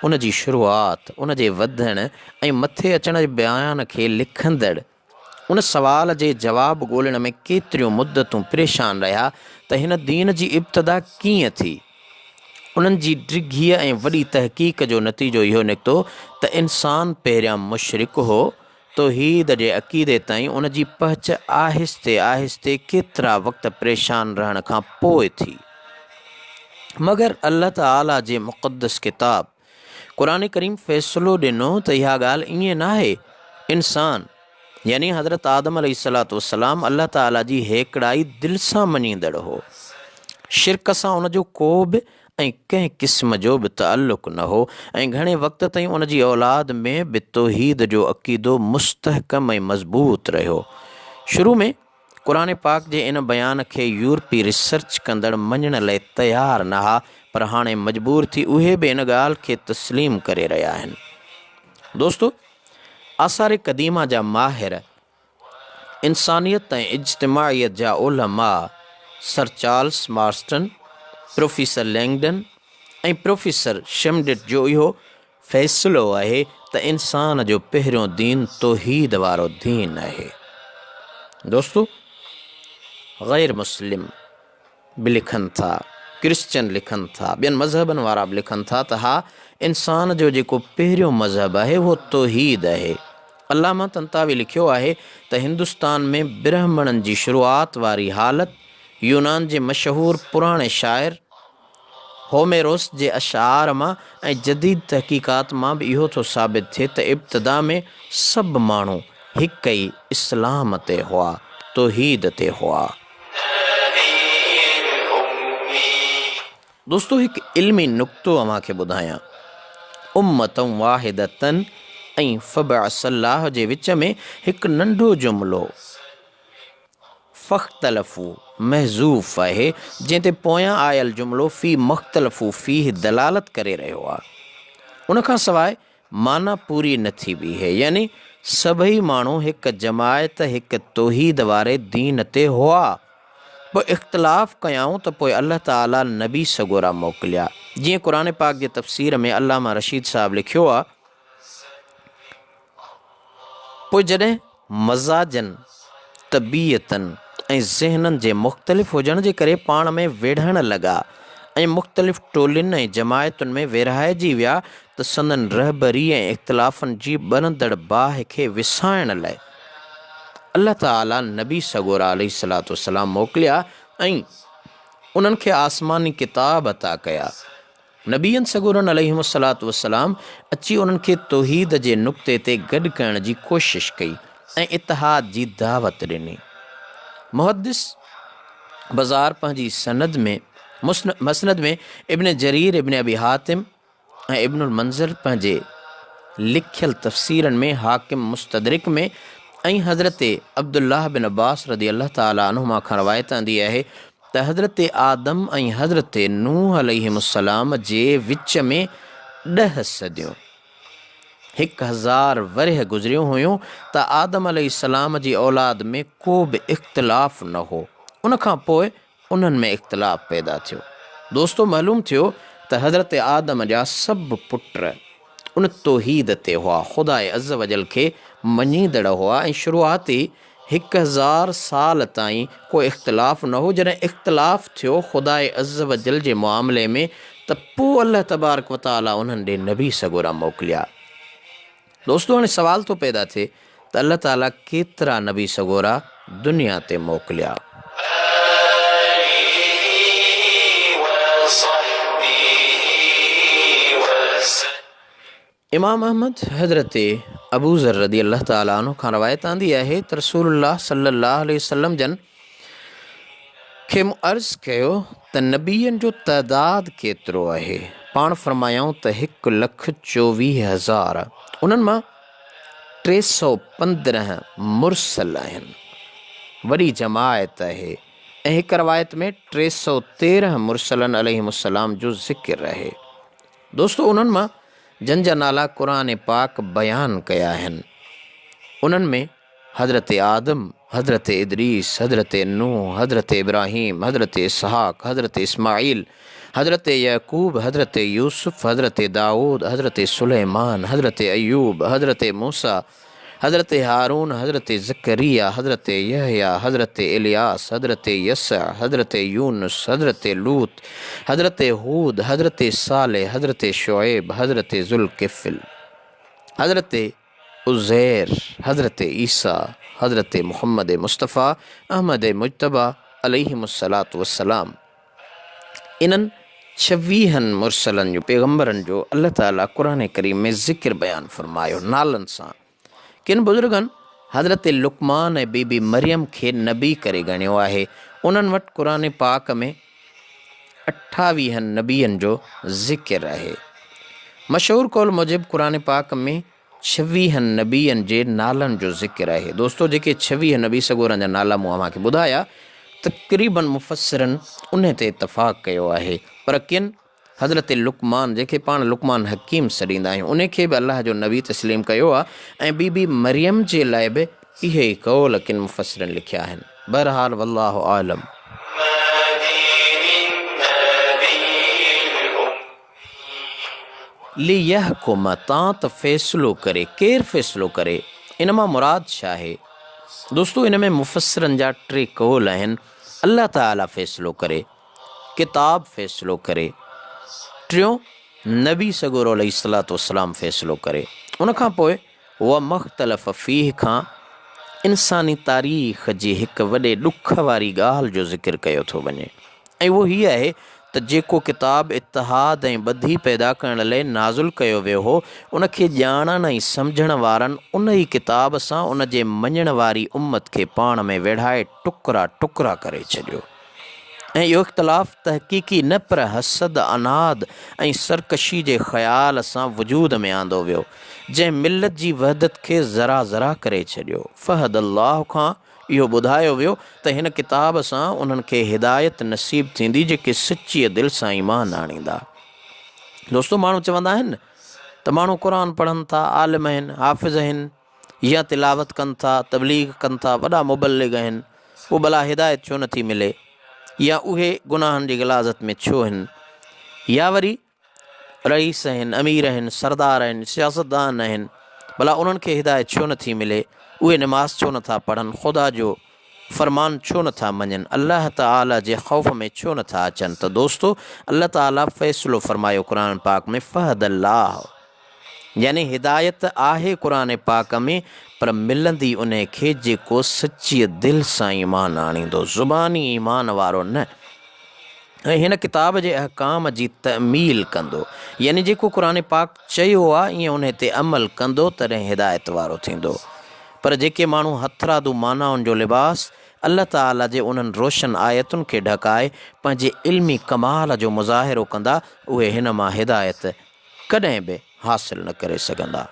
उन जी शुरूआत, उन जे वधण ऐं मथे अचण जे बयान खे लिखंदड़ उन सवाल जे जवाब ॻोल्हण में केतिरियूं मुद्दतूं परेशान रहिया त हिन दीन जी इब्तिदा कीअं थी। उन्हनि जी डिघीअ ऐं वॾी तहक़ीक़ जो नतीजो इहो निकितो त इंसानु पहिरियां मुशरिक हो। तौहीद जे अक़ीदे ताईं उन जी पहुच आहिस्ते आहिस्ते केतिरा वक़्त परेशान रहण खां पोइ थी, मगर अल्लाह ताला जे मुक़द्दस किताब क़ुरान करीम फ़ैसिलो ॾिनो त इहा ॻाल्हि ईअं न आहे। इंसान यानी हज़रत आदम अलैहिस्सलातु वस्सलाम अल्लाह ताला जी हेकड़ाई दिलि सां मञींदड़ हो, शिरक सां उन जो को बि ऐं कंहिं क़िस्म जो बि ताल्लुक़ न हो, ऐं घणे वक़्त ताईं उन जी औलाद में बि तौहीद जो अक़ीदो मुस्तहकम ऐं मज़बूत रहियो। शुरू में क़ुरान पाक जे इन बयान खे यूरोपी रिसर्च कंदड़ मञण लाइ तयारु न हुआ, पर हाणे मजबूर थी उहे बि इन ॻाल्हि खे तस्लीम करे रहिया आहिनि। दोस्तो, आसार क़दीमा जा माहिर, इंसानियत ऐं इज्तिमाइयत जा उलमा sir Charles Marston, professor Langdon ऐं प्रोफेसर शेमडिट जो इहो फ़ैसिलो आहे त इंसान जो पहिरियों दीन तौहीद वारो दीन आहे। दोस्तो, ग़ैर मुस्लिम बि लिखनि था, क्रिश्चन लिखनि था, ॿियनि मज़हबनि वारा बि लिखनि था त हा, इंसान जो जेको पहिरियों मज़हब आहे उहो तौहीद आहे। अल्लामा तंतावी लिखियो आहे त हिंदुस्तान में ब्राह्मणनि जी शुरूआत वारी हालत यूनान जे मशहूर पुराणे शाइर होमेरोस जे अशार मां ऐं जदीद तहक़ीक़ात मां बि इहो थो साबित थिए त इब्तिदा में सभु माण्हू हिक ई इस्लाम ते हुआ, तौहीद ते हुआ। दोस्तो, हिकु इल्मी नुक़्तो अव्हांखे ॿुधायां। उम्मतन वाहिदतन ऐं फ़बअसल्लाह जे विच में हिकु नंढो जुमिलो फ़ख्तलफ़ू महज़ूफ़ आहे, जंहिं ते पोयां आयल जुमिलो फ़ी मुख़्तलफ़ू फ़ी दलालत करे रहियो आहे। उनखां सवाइ माना पूरी न थी बी है, यानी सभई माण्हू हिकु जमायत हिकु तौहीद वारे दीन ते हुआ, पोइ इख़्तिलाफ़ कयाऊं त पोइ अल्लाह ताला नबी सगोरा मोकिलिया। जीअं क़ुर पाक जे तफ़सीर में अल्लामा रशीद साहिबु लिखियो आहे, पोइ जॾहिं मज़ाजनि तबीयतनि ऐं ज़हननि जे मुख़्तलिफ़ हुजण जे करे पाण में विढ़ण लॻा ऐं मुख़्तलिफ़ टोलियुनि ऐं जमायतुनि में विरहाइजी विया, त संदन रहबरी ऐं इख़्तिलाफ़नि जी ॿरंदड़ बाहि खे विसाइण लाइ अल्लाह ताला नबी सगोरा अलैहिस्सलातु वस्सलाम मोकिलिया ऐं उन्हनि खे आसमानी किताब अता कया। नबीअनि सगोरनि अलैहिस्सलातु वस्सलाम अची उन्हनि खे तौहीद जे नुक़्ते ते गॾु करण जी कोशिशि कई ऐं इतिहाद जी दावत ॾिनी। मुहद्दिस बाज़ार पंहिंजी सनद में मसनद में इब्न जरीर इब्न अबी हातिम ऐं इब्नुल मंज़र पंहिंजे लिखियल तफ़सीरनि में, हाकिम मुस्तदरिक में ऐं हज़रत अब्दुल्लाह बिन अब्बास रदी अल्लाह ताला अन्हुमा खां रवायत आंदी आहे त हज़रत आदम ऐं हज़रत नूह अलैहिस्सलाम जे विच में 10 सदियूं 1000 वरह गुज़रियूं हुयूं त आदम अलैहिस्सलाम जी औलाद में को बि इख़्तिलाफ़ न हो। उनखां पोइ उन्हनि में इख़्तिलाफ़ पैदा थियो। दोस्तो, मालूम थियो त हज़रत आदम जा सभु पुट उन तौहीद ते हुआ, ख़ुदा अज़्ज़ वजल खे मञींदड़ हुआ ऐं शुरूआती 1000 साल ताईं को इख़्तिलाफ़ न हो। जॾहिं इख़्तिलाफ़ थियो ख़ुदा अज़्ज़ वजल जे मामले में, त पोइ अल्लाह तबारक व तआला उन्हनि ॾे नबी सगोरा मोकिलिया। दोस्तो, हाणे सवाल थो पैदा थिए त अल्लाह ताला केतिरा नबी सगोरा दुनिया ते मोकिलिया। इमाम अहमद हज़रत अबू ज़र रदी अल्लाह ताला अन्हु खां रवायत आंदी आहे त रसूलुल्लाह सल्लल्लाहु अलैहि वसल्लम जन खे मूं अर्ज़ु कयो त नबीअनि जो तइदाद केतिरो आहे। पाण फरमायूं त 1,24,000। उन्हनि मां 315 मुरसल आहिनि, वॾी जमायत आहे। ऐं हिकु रवायत में 313 मुरसलनि अलैहिमुस्सलाम जो ज़िक्र आहे। दोस्तो, उन्हनि मां जन जा नाला क़ुर पाक बयानु कया आहिनि। उन्हनि में हज़रत आदम, हज़रत इदरीस, हज़रत नूह, हज़रत इब्राहीम, हज़रत इसहाक़, हज़रत इस्माईल, हज़रत यकूब, हज़रत यूसुफ़, हज़रत दाऊद, हज़रत सुलेमान, हज़रत अयूब, हज़रत मूसा, हज़रत हारून, हज़रत ज़करिया, हज़रत यहया, हज़रत इलियास, हज़रत यसा, हज़रत यूनुस, हज़रत लूत, हज़रत हूद, हज़रत सालेह, हज़रत शुएब, हज़रत ज़ुल्किफ़ल, हज़रत उज़ैर, हज़रत ईसा, हज़रत मुहम्मद मुस्तफ़ा अहमद मुज्तबा अलैहिमुस्सलातु वस्सलाम। इन्हनि 26 मुरसलनि जो, पैगम्बरनि जो अल्लाह ताला क़ुर करीम में ज़िक्र बयानु फरमायो नालनि सां। किन बुज़ुर्गनि हज़रत लुक़मान ऐं बीबी मरियम खे नबी करे ॻणियो आहे। उन्हनि वटि क़ुर पाक में 28 नबीअनि जो ज़िक्र आहे। मशहूर कौल मूजिब क़ुर पाक में 26 नबीअनि जे नालनि जो ज़िक्र आहे। दोस्तो, जेके 26 नबी सगोरनि जा नाला मूं अव्हांखे ॿुधाया, तक़रीबन मुफ़स्सिरनि उन ते इतफ़ाक़ कयो आहे। पर किन हज़रत लुक़मान, जंहिंखे पाण लुक़मान हकीम सॾींदा आहियूं, उन खे बि अल्लाह जो नबी तस्लीम कयो आहे। ऐं बीबी मरियम जे लाइ बि इहे ई कौल किन मुफ़स्सिरनि लिखिया आहिनि। बहरहाल वल्लाहु आलम। लियहकुम, तां त फ़ैसिलो करे। केरु फ़ैसिलो करे? इन मां मुराद छा आहे? दोस्तो, इन में मुफ़स्सिरनि जा 3 कौल आहिनि। अल्लाह ताला फ़ैसिलो करे, किताब फ़ैसिलो करे, टियों नबी सगोरो अलैहिस्सलातु वस्सलाम फ़ैसिलो करे। उनखां पोइ व मुख़्तलफ़ फ़ीह खां इंसानी तारीख़ जी हिकु वॾे ॾुख वारी ॻाल्हि जो ज़िक्र कयो थो वञे, ऐं उहो हीअ आहे त जेको किताब इतिहाद ऐं ॿधी पैदा करण लाइ नाज़ुल कयो वियो हो, उनखे ॼाणण ऐं सम्झण वारनि उन ई किताब सां उन जे मञण वारी उम्मत खे पाण में विढ़ाए टुकड़ा टुकड़ा करे छॾियो। ऐं इहो इख़्तिलाफ़ु तहक़ीक़ी न पर हसद अनाद ऐं सरकशी जे ख़्याल सां वजूद में आंदो वियो, जंहिं मिलत जी वहदत खे ज़रा ज़रा करे छॾियो। फ़हद अल्लाह खां इहो ॿुधायो वियो त हिन किताब सां उन्हनि खे हिदायत नसीब थींदी जेके सच्चीअ दिलि सां ईमान आणींदा। दोस्तो, माण्हू चवंदा आहिनि त माण्हू क़ुर पढ़नि था, आलिम आहिनि, हाफ़िज़ आहिनि, या तिलावत कनि था, तबलीग कनि था, वॾा मुबल्लिग आहिनि, पोइ भला हिदायत छो नथी मिले, या उहे गुनाहनि जी गिलाज़त में छो आहिनि, या वरी रईस आहिनि, अमीर आहिनि, सरदार आहिनि, सियासतदान आहिनि, भला उन्हनि खे हिदायत छो नथी मिले, उहे नमाज़ छो नथा पढ़नि, ख़ुदा जो फ़रमान छो नथा मञनि, अल्लाह ताला जे ख़ौफ़ में छो नथा अचनि। त दोस्तो, अल्लाह ताला फ़ैसिलो फ़रमायो क़ुर पाक में, फ़हद अल्लाह, यानी हिदायत आहे क़ुर पाक में, पर मिलंदी उन खे जेको सच्चीअ दिलि सां ईमान आणींदो, ज़ुबानी ईमान वारो न। ऐं हिन किताब जे अहकाम जी तमील कंदो, यानी जेको क़ुर पाक चयो आहे ईअं उन ते अमल कंदो, तॾहिं हिदायत वारो थींदो। पर जेके माण्हू हथरादू मानाउनि जो लिबास अल्लाह ताला जे उन्हनि रोशन आयतुनि खे ढकाए पंहिंजे इल्मी कमाल जो मुज़ाहिरो कंदा, उहे हिन मां हिदायत कॾहिं बि हासिल न करे सघंदा।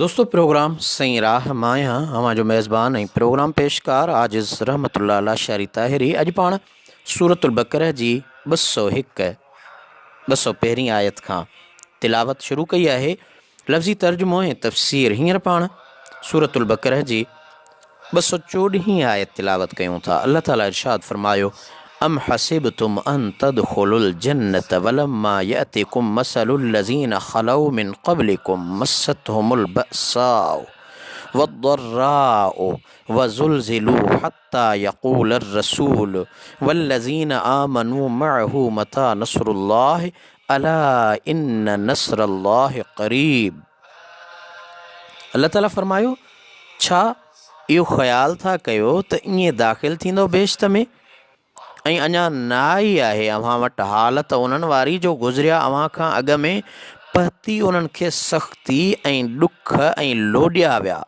दोस्तों, प्रोग्राम सही राह मां आहियां, अवां जो मेज़बान ऐं प्रोग्राम पेशकार आजिज़ रहमतुल्लाह अला शारी ताहिरी। अॼु पाण सूरतुल बक़रा जी 201 201 आयत खां तिलावत शुरू कई आहे। लफ़्ज़ी तर्जुमो ऐं तफ़सीर हींअर पाण सूरतुल बक़रा जी 214 आयत तिलावत कयूं था। अल्लाह ताला इरशाद फ़रमायो, अम हसिबतुम अन तदखुलुल जन्नत वलम्मा यअतिकुम मसलुल लज़ीना खलौ मिन क़ब्लिकुम मस्सतहुमुल बअसाउ वद्दर्राउ वज़ुल्ज़िलू हत्ता यक़ूलर रसूल वल्लज़ीना आमनू मअहू मता नस्रुल्लाह अला इन्न नस्रल्लाह क़रीब। अल्लाह ताला फ़रमायो, छा इहो ख़्यालु था कयो त ईअं दाख़िल थींदो बेश्त में, ऐं अञा न आई आहे अव्हां वटि हालत उन्हनि वारी जो गुज़रिया अव्हां खां अॻु में, पती उन्हनि खे सख़्ती ऐं ॾुख ऐं लोॾिया विया,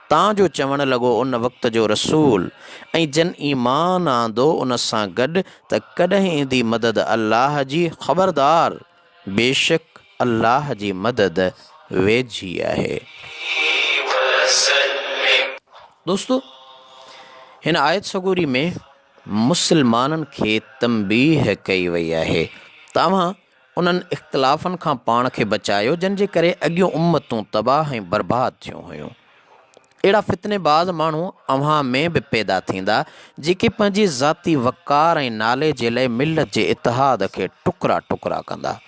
तव्हांजो चवणु लॻो उन वक़्त जो रसूल, ऐं जन ईमान आंदो उन सां गॾु त कॾहिं ईंदी मदद अल्लाह जी, ख़बरदार बेशक अल्लाह जी मदद वेझी आहे। दोस्तो, हिन आयत सगूरी में मुसलमाननि खे तंबीह कई वई आहे, तव्हां उन्हनि इख़्तिलाफ़नि खां पाण खे बचायो जिन जे करे अॻियूं उम्मतूं तबाह ऐं बर्बाद थियूं हुयूं। अहिड़ा फितनेबाज़ माण्हू अव्हां में बि पैदा थींदा जेके पंहिंजे ज़ाती वक़ार ऐं नाले जे लाइ मिलत जे इतिहाद खे टुकड़ा टुकड़ा कंदा।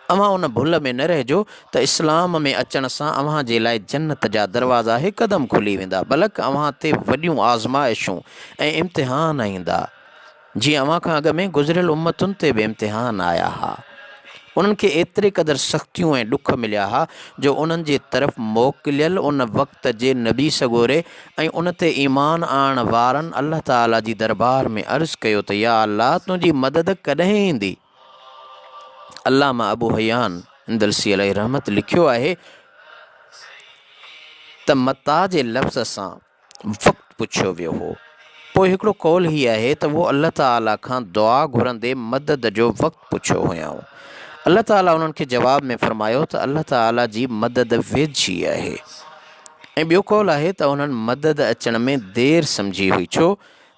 अव्हां उन भुल में न रहिजो त इस्लाम में अचण सां अव्हां जे लाइ जन्नत जा दरवाज़ा हिकदमि खुली वेंदा, बल्कि अव्हां ते वॾियूं आज़माइशूं ऐं इम्तिहान ईंदा, जीअं अव्हां खां अॻु में गुज़िरियल उम्मतुनि ते बि इम्तिहान आया हुआ। उन्हनि खे एतिरे क़दुरु सख़्तियूं ऐं ॾुख मिलिया हुआ जो उन्हनि जे तरफ़ मोकिलियल उन वक़्त जे नबी सॻोरे ऐं उन ते ईमान आणण वारनि अल्लाह ताला जी दरबार में अर्ज़ु कयो त या अल्लाह, तुंहिंजी मदद कॾहिं ईंदी। अल्लामा अबू हयान अंदलसी अलैहि रहमत लिखियो आहे त मता जे लफ़्ज़ सां वक़्तु पुछियो वियो हो, पोइ हिकिड़ो कौल ही आहे त वो अल्लाह ताला खां दुआ घुरंदे मदद जो वक़्तु पुछियो हुयाऊं। अल्लाह ताला उन्हनि खे जवाब में फ़रमायो त अल्लाह ताला जी मदद वेझी आहे। ऐं ॿियो कौल आहे त उन्हनि मदद अचण में देरि सम्झी हुई, छो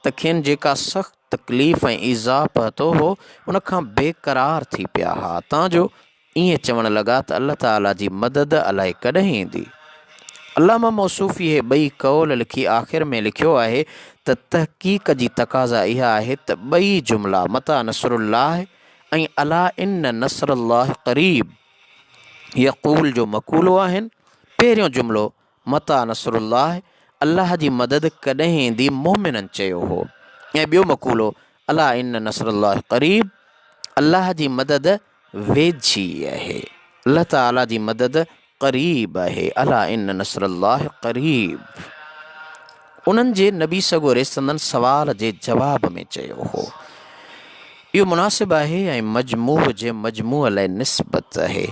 त खेनि जेका सख़्तु तकलीफ़ ऐं ईज़ा पहुतो हो उन खां बेक़रार थी पिया हुआ, तव्हांजो ईअं चवणु लॻा त अल्लाह ताला जी मदद अलाए कॾहिं ईंदी। अल्लामा मौसूफ़ी इहे ॿई कौल लिखी आख़िर में लिखियो आहे त तहक़ीक़ जी तक़ाज़ा इहा आहे त ॿई जुमिला मता नसरुल्लाह ऐं अला इन्न नसरुल्लाह क़रीब यक़ूल जो मक़ूलो आहिनि। पहिरियों जुमिलो मता नसरुल्लाह, अल्लाह जी मदद कॾहिं ईंदी, मोमिननि चयो हो, ऐं ॿियो मक़ूलो अला इन्न नसरुल्लाह क़रीब, अल्लाह जी मदद वेझी आहे, अल्लाह ताला जी मदद क़रीब आहे, अला इन्न नसरुल्लाह क़रीब। उन्हनि जे नबी सॻोरे संदन सवाल जे जवाब में चयो हो। इहो मुनासिबु आहे ऐं मजमूह जे मजमूअ लाइ निस्बत आहे।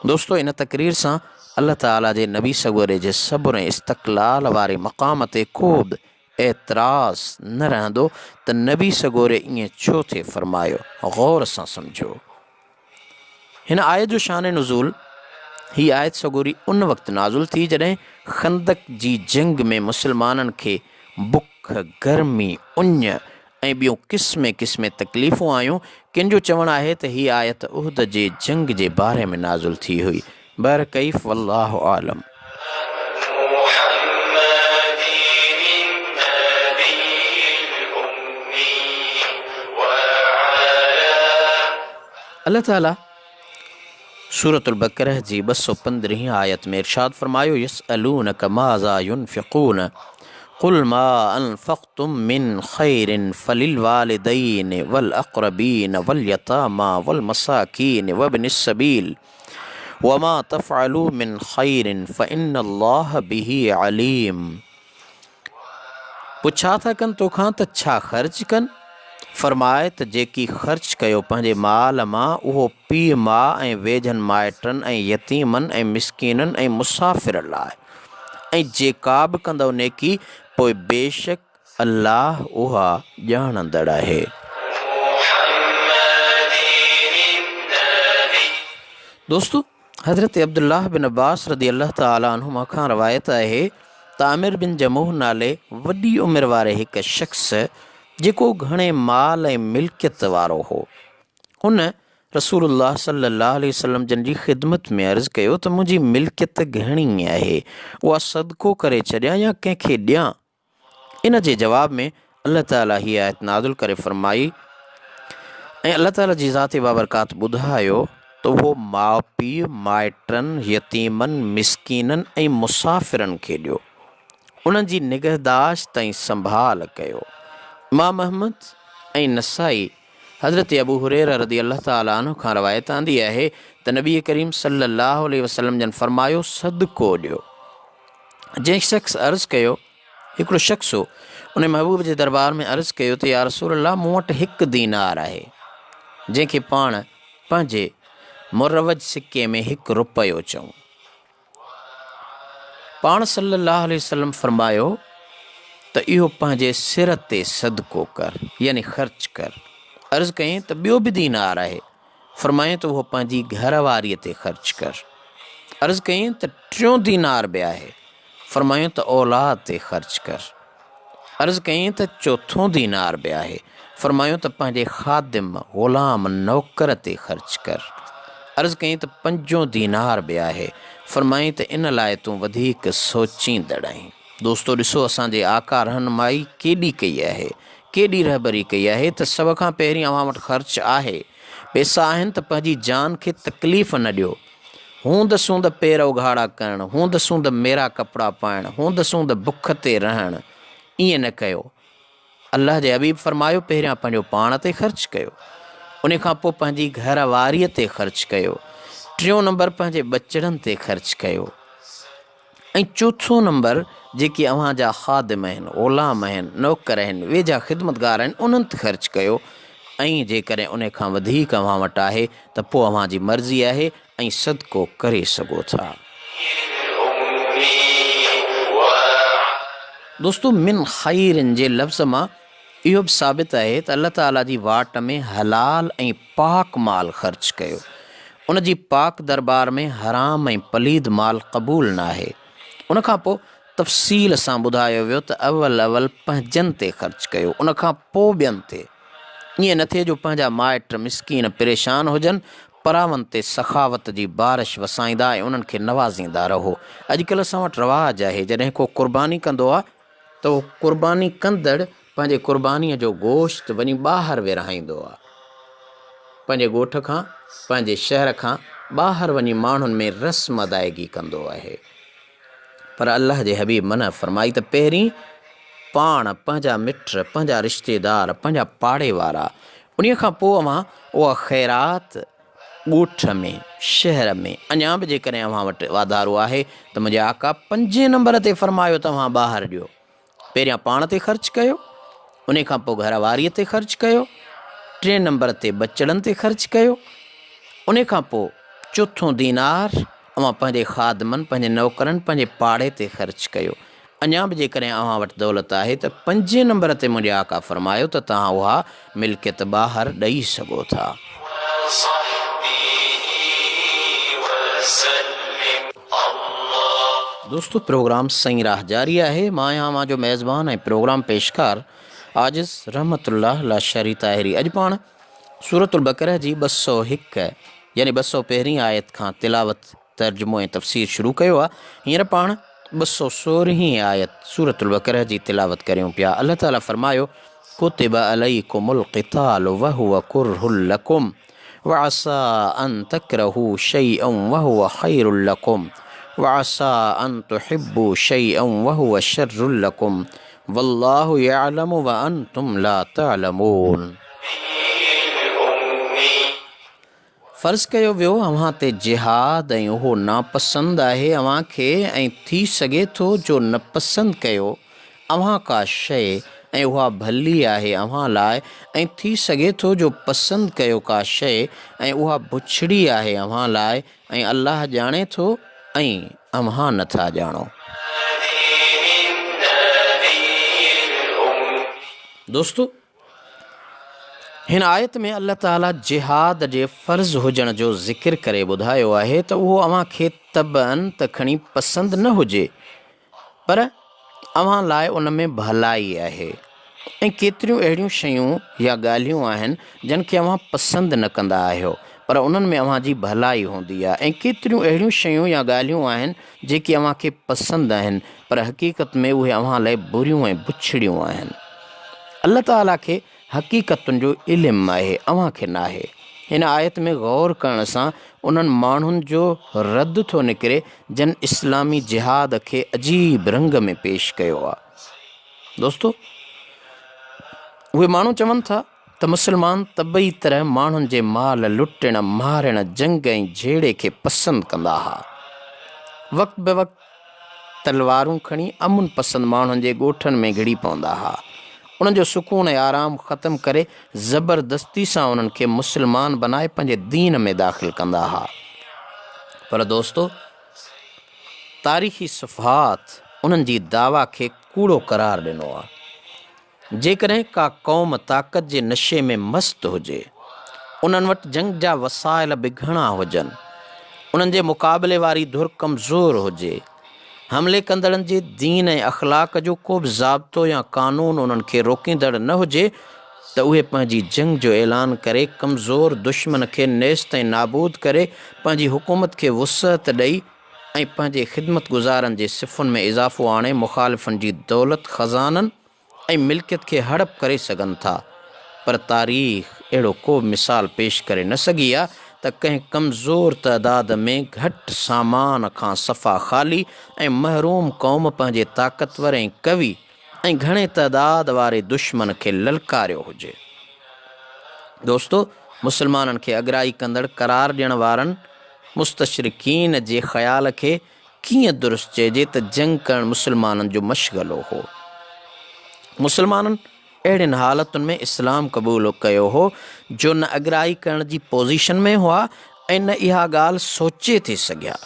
दोस्तो, इन तक़रीर सां अल्लाह ताला जे नबी सॻोरे जे सब्र ऐं इस्तक़लाल वारे मक़ाम ते को बि एतिराज़ न रहंदो त नबी सॻोरे ईअं छो थिए फ़रमायो। ग़ौर सां सम्झो। हिन आयत जो शान नुज़ूल, हीअ आयत सॻोरी उन वक़्तु नाज़ुल थी जॾहिं खंदक जी जंग में मुस्लमाननि खे बुख, गर्मी, उञ ऐं ॿियूं क़िस्मे क़िस्मे तकलीफ़ूं आयूं। किन जो चवणु आहे त हीअ आयत उहद जे जंग जे बारे में नाज़ुल थी हुई। बर कैफ़ वल्लाहु आलम। अल्लाह ताला सूरतुल बक़रह जी 215 आयत में इरशाद फरमायो, यसअलूनक माज़ा युनफ़िक़ून क़ुल मा अनफ़क़्तुम मिन ख़ैरिन फ़लिलवालिदैन वल अक़रबीन वल यतामा वल मसाकीन वब्निस सबील वमा तफ़अलू मिन ख़ैरिन फ़इन्नल्लाह बिही अलीम। पुछा था कनि तोखां त छा ख़र्च कनि? फ़रमाए त जेकी ख़र्च कयो पंहिंजे माल मां, उहो पीउ माउ ऐं वेझनि माइटनि ऐं यतीमनि ऐं मिसकीननि ऐं मुसाफ़िर लाइ, ऐं जेका बि कंदव नेकी, पोइ बेशक अल्लाह उहा ॼाणंदड़ आहे। दोस्तो, हज़रत अब्दुल्लाह बिन अब्बास रदी अल्लाह ताला अन्हुमा खां रवायत आहे त आमिर बिन जमूह नाले वॾी उमिरि वारे हिकु शख़्स जेको घणे माल ऐं मिल्कियत वारो हो, हुन रसूलुल्लाह सल्लल्लाहु अलैहि वसल्लम जन जी ख़िदमत में अर्ज़ु कयो त मुंहिंजी मिल्कियत घणी आहे, उहा सदको करे छॾियां या कंहिंखे ॾियां? इन जे जवाब में अल्लाह ताला हीअ आयत नाज़िल करे फ़रमाई ऐं अल्लाह ताला जी ज़ात बाबरकात ॿुधायो त उहो माउ पीउ, माइटनि, यतीमनि, मिसकीननि ऐं मुसाफ़िरनि खे ॾियो, उन्हनि जी निगहदाश्त ऐं संभाल कयो। इमाम अहमद ऐं नसाई हज़रत अबू हुरैरा रदी अल्लाह ताला अन्हु खां रवायत आंदी आहे त नबी करीम सल्लल्लाहु अलैहि वसल्लम जन फ़रमायो, सदको ॾियो। जंहिं शख़्स अर्ज़ु कयो, हिकिड़ो शख़्स हो, उन महबूब जे दरबार में अर्ज़ु कयो त या रसूल अल्लाह, मूं वटि 1 दीनार आहे, जंहिंखे पाण पंहिंजे मुरवज सिके में 1 रुपयो चऊं। पाण सल्लल्लाहु अलैहि वसल्लम फ़रमायो त इहो पंहिंजे सिर ते सदको कर, यानी ख़र्च कर। अर्ज़ु कयईं त ॿियो बि दीनार आहे, फ़रमाईं त उहो पंहिंजी घरवारीअ ते ख़र्च कर। अर्ज़ु कयईं त 3 दीनार बि आहे, फ़रमायूं त औलाद ते ख़र्च कर। अर्ज़ु कयईं त 4 दीनार बि आहे, फ़रमायूं त पंहिंजे ख़ादिम, ग़ुलाम, नौकर ते ख़र्च कर। अर्ज़ु कयईं त 5 दीनार बि आहे, फ़रमाईं त इन लाइ तूं वधीक सोचींदड़ आहीं। दोस्तो, ॾिसो असांजे आका रहनुमाई केॾी कई आहे, केॾी रहबरी कई आहे त सभ खां पहिरीं अव्हां वटि ख़र्च आहे, पैसा आहिनि त पंहिंजी जान खे तकलीफ़ न ॾियो। हूंद सूंद पेर उघाड़ा करणु, हूंद सूंद मेरा कपिड़ा पाइणु, हूंद सूंद बुख ते रहणु, ईअं न कयो। अल्लाह जे हबीब फ़रमायो, पहिरियां पंहिंजो पाण ते ख़र्च कयो, उन खां पोइ पंहिंजी घरवारीअ ते ख़र्च कयो, 3 नंबर पंहिंजे बचड़नि ते ख़र्च कयो, ऐं 4 नंबर जेके अव्हां जा ख़ादिम आहिनि, ग़ुलाम आहिनि, नौकर आहिनि, वेझा ख़िदमतगार आहिनि, उन्हनि ते ख़र्च कयो। ऐं जेकॾहिं उन खां वधीक अव्हां वटि आहे त पोइ अव्हां जी मर्ज़ी आहे ऐं सदको करे सघो था। दोस्तो, मिन ख़ैरिन जे लफ़्ज़ मां इहो बि साबित आहे त अल्लाह ताला जी वाट में हलाल ऐं पाक माल ख़र्च कयो। उन जी पाक दरबार में हराम ऐं पलीद माल क़बूल न आहे। उन खां पोइ तफ़सील सां ॿुधायो वियो त अवल पंहिंजनि ते ख़र्च कयो, उन खां पोइ ॿियनि ते। ईअं न थिए जो पंहिंजा माइट मिसकीन परेशान हुजनि, परावनि ते सखावत जी बारिश वसाईंदा ऐं उन्हनि खे नवाज़ींदा रहो। अॼुकल्ह असां वटि रवाजु आहे, जॾहिं को क़ुर्बानी कंदो आहे त उहो क़ुर्बानी कंदड़ पंहिंजे क़ुर्बानीअ जो गोश्त वञी ॿाहिरि विरहाईंदो आहे, पंहिंजे ॻोठ खां, पंहिंजे शहर खां ॿाहिरि वञी माण्हुनि में रस्म अदायगी कंदो आहे। पर अल्लाह जे हबीब मना फ़रमाई त पहिरीं पाण, पंहिंजा मिट, पंहिंजा रिश्तेदार, पंहिंजा पाड़े वारा, उन खां पोइ अव्हां उहा ख़ैरात ॻोठ में, शहर में, अञा बि जेकॾहिं अव्हां वटि वाधारो आहे त मुंहिंजे आका 5 नंबर ते फ़रमायो त अव्हां ॿाहिरि ॾियो। पहिरियां पाण ते ख़र्च कयो, उन खां पोइ घरवारीअ ते ख़र्च कयो, 3 नंबर ते बचड़नि ते ख़र्च कयो, उन खां पोइ चोथों दीनार अवां पंहिंजे ख़ादमनि, पंहिंजे नौकरनि, पंहिंजे पाड़े ते ख़र्च कयो। अञा बि जेकॾहिं अव्हां वटि दौलत आहे त 5 नंबर ते मुंहिंजे आका फ़रमायो त तव्हां उहा मिल्कियत ॿाहिरि ॾेई सघो था। दोस्तो, प्रोग्राम सही राह जारी आहे। मां आहियां मां जो मेज़बान ऐं प्रोग्राम पेशकार आजिज़ रहमतुल्लाह लाशरी ताहिरी। अॼु पाण सूरतुल बक़रह जी 201 यानी 201 आयत खां तिलावत, तर्जुमो ऐं तफ़सीर शुरू कयो आहे। हींअर पाण 216 आयत सूरतुल बक़रह जी तिलावत करियूं पिया। अल्लाह ताला फ़रमायो, कुतिब अलैकुमुल क़ितालु वहुव कुर्हुल लकुम वअसा अन तकरहू शैअन वहुव खैरुल लकुम वअसा अन तुहिब्बू शैअन वहुव शर्रुल लकुम वल्लाहु यअलमु व अंतुम ला तअलमून। फ़र्ज़ु कयो वियो अव्हां ते जिहाद ऐं उहो नापसंद आहे अव्हां खे, ऐं थी सघे थो जो न पसंदि कयो अव्हां का शइ ऐं उहा भली आहे अव्हां लाइ, ऐं थी सघे थो जो पसंदि कयो का शइ ऐं उहा बुछड़ी आहे अव्हां लाइ, ऐं अल्लाह ॼाणे थो ऐं अव्हां नथा ॼाणो। दोस्तो, हिन आयत में अल्लाह ताला जिहाद जे फ़र्ज़ हुजण जो ज़िक्र करे ॿुधायो आहे त उहो अव्हां खे तबअन त खणी पसंदि न हुजे, पर अव्हां लाइ उन में भलाई आहे। ऐं केतिरियूं अहिड़ियूं शयूं या ॻाल्हियूं आहिनि जिन खे अव्हां पसंदि न कंदा आहियो, पर उन्हनि में अव्हां जी भलाई हूंदी आहे। ऐं केतिरियूं अहिड़ियूं शयूं या ॻाल्हियूं आहिनि जेके अव्हां खे पसंदि आहिनि, पर हक़ीक़त में उहे अव्हां लाइ बुरियूं ऐं बुछड़ियूं आहिनि। अल्लाह ताला खे हक़ीक़तुनि जो इल्मु आहे, अव्हां खे न आहे। हिन आयत में ग़ौर करण सां उन्हनि माण्हुनि जो रद्द थो निकिरे जिन इस्लामी जिहाद खे अजीब रंग में पेश कयो आहे। दोस्तो, उहे माण्हू चवनि था त मुस्लमान तबई तरह माण्हुनि जे माल लुटण, मारण, जंग ऐं झेड़े खे पसंदि कंदा हुआ। वक़्त बे वक़्त तलवारूं खणी अमुन पसंदि माण्हुनि जे ॻोठनि में घिड़ी पवंदा हुआ। उन्हनि जो सुकून ऐं आराम ख़तमु करे ज़बरदस्ती सां उन्हनि खे मुस्लमान बनाए पंहिंजे दीन में दाख़िल कंदा हुआ। पर दोस्तो, तारीख़ी सफ़हात उन्हनि जी दावा खे कूड़ो करार ॾिनो आहे। जेकॾहिं का क़ौम ताक़त जे नशे में मस्त हुजे, उन्हनि वटि जंग जा वसाइल बि घणा हुजनि, उन्हनि जे मुक़ाबले वारी धुर कमज़ोर हुजे, हमले कंदड़नि जे दीन ऐं अख़लाक़ जो को बि ज़ाब्तो या क़ानून उन्हनि खे रोकींदड़ न हुजे, त उहे पंहिंजी जंग जो ऐलान करे कमज़ोर दुश्मन खे नेस्त ऐं नाबूद करे पंहिंजी हुकूमत खे वुसअत ॾेई ऐं पंहिंजे ख़िदमत गुज़ारनि जे सिफ़ुनि में इज़ाफ़ो आणे मुख़ालिफ़नि जी दौलत, ख़ज़ाननि ऐं मिल्कियत खे हड़प करे सघनि था। पर तारीख़ अहिड़ो को मिसाल पेश करे न सघी आहे त कंहिं कमज़ोर तइदाद में घटि सामान खां सफ़ा ख़ाली ऐं महरूम क़ौम पंहिंजे ताक़तवर ऐं कवि ऐं घणे तइदाद वारे दुश्मन खे ललकारियो हुजे। दोस्तो, मुस्लमाननि खे अगराई कंदड़ करार ॾियण वारनि मुस्तशरिकीन जे ख़्याल खे कीअं दुरुस्त चइजे त जंग करणु मुस्लमाननि जो मशग़लो हो। मुस्लमाननि अहिड़ियुनि हालतुनि में इस्लाम क़बूल कयो हो जो न अगराई करण जी पोज़ीशन में हुआ ऐं न इहा ॻाल्हि सोचे थी सघिया।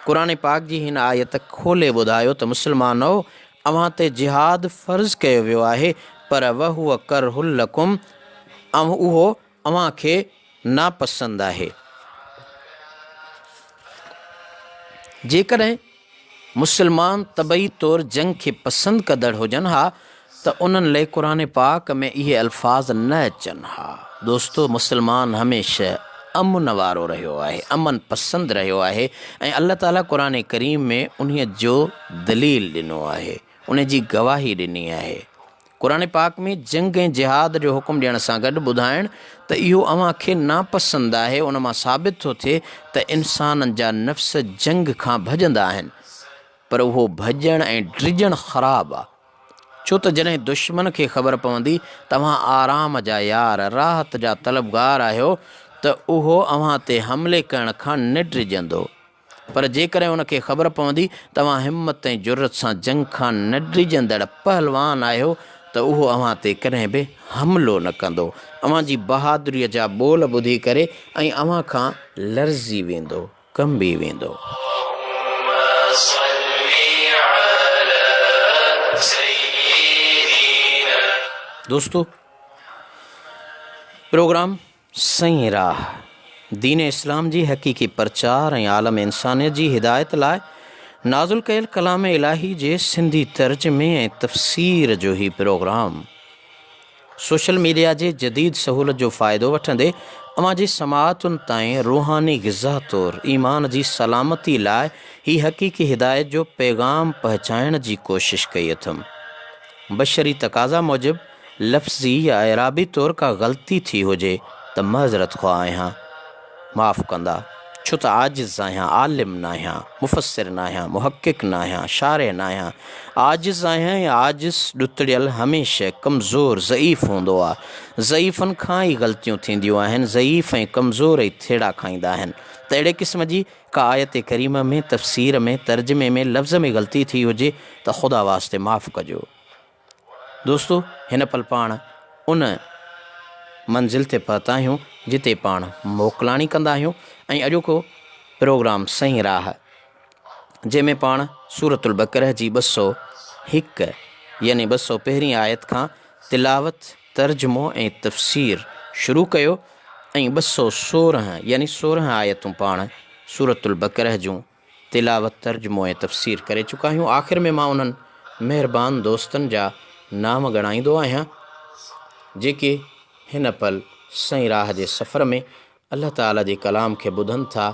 क़ुर पाक जी हिन आयत खोले ॿुधायो त मुस्लमानो, अव्हां ते जिहाद फ़र्ज़ कयो वियो आहे, पर वहुव करहुल लकुम, उहो अव्हां खे नापसंदि आहे। जेकॾहिं मुस्लमान तबई तौरु जंग खे पसंदि कंदड़ हुजनि हा त उन्हनि लाइ क़ुर पाक में इहे अल्फाज़ न अचनि हा। दोस्तो, मुस्लमान हमेशह अमन वारो रहियो आहे, अमन पसंदि रहियो आहे, ऐं अल्लाह ताला क़ुर करीम में उन्हीअ जो दलील ॾिनो आहे, उन जी गवाही ॾिनी आहे। क़ुर पाक में जंग ऐं जिहाद जो हुकुम ॾियण सां गॾु ॿुधाइण त इहो अव्हां खे नापसंदि आहे, उन मां साबित थो थिए त इंसाननि जा नफ़्स जंग खां भॼंदा आहिनि, पर उहो भॼणु ऐं ड्रिजणु ख़राबु आहे। छो त जॾहिं दुश्मन खे ख़बर पवंदी तव्हां आराम जा यार, राहत जा तलबगार आहियो, त उहो अव्हां ते हमले करण खां न ड्रिजंदो, पर जेकॾहिं उनखे ख़बर पवंदी तव्हां हिमत ऐं जुरत सां जंग खां न डिॼंदड़ पहलवान आहियो त उहो अव्हां ते कॾहिं बि हमिलो न कंदो, अव्हां जी बहादुरीअ जा ॿोल ॿुधी करे ऐं अव्हां खां लर्ज़ी वेंदो, कंबी वेंदो। दोस्तो, प्रोग्राम सही राह दीन इस्लाम जी हक़ीक़ी प्रचार ऐं आलम इंसानियत जी हिदायत लाइ नाज़ुल कयल कलाम इलाही जे सिंधी तर्जुमे ऐं तफ़सीर जो ही प्रोग्राम सोशल मीडिया जे जदीद सहूलत जो फ़ाइदो वठंदे अव्हां जी समाअतुनि ताईं रूहानी ग़िज़ा तौरु ईमान जी सलामती लाइ ही हक़ीक़ी हिदायत जो पैगाम पहुचाइण जी कोशिश कई अथमि। बशरी तक़ाज़ा मूजिबि लफ़्ज़ी या एराबी तौरु का ग़लती थी हुजे त मज़रत ख़्वाह आहियां, माफ़ कंदा, छो त आजिज़ आहियां, आलिम न आहियां, मुफ़स्सिर न आहियां, मुहक़िक़ न आहियां, शारे न आहियां, आजिज़ आहियां ऐं आजिज़ ॾुतड़ियल हमेशह कमज़ोर ज़ईफ़ हूंदो आहे। ज़ईफ़नि खां ई ग़लतियूं थींदियूं आहिनि, ज़ईफ़ ऐं कमज़ोर ई थेड़ा खाईंदा आहिनि। त अहिड़े क़िस्म जी का आयत करीम में तफ़सीर में तर्जुमे में लफ़्ज़ में ग़लती थी हुजे त ख़ुदा वास्ते माफ़ कजो। दोस्तो, हिन पल पाण उन मंज़िल ते पहुता आहियूं जिते पाण मोकिलाणी कंदा आहियूं ऐं अॼोको प्रोग्राम सही राह जंहिंमें पाण सूरतुल बक़रह जी 201 यानी 201 आयत खां तिलावत, तर्जुमो ऐं तफ़सीर शुरू कयो ऐं 216 यानी 16 आयतूं पाण सूरतुल बक़रह जूं तिलावत, तर्जुमो ऐं तफ़सीर करे चुका आहियूं। आख़िर में मां उन्हनि महिरबान दोस्तनि जा नाम ॻणाईंदो आहियां जेके हिन पल सही राह जे सफ़र में अल्लाह ताला जे कलाम खे ॿुधनि था,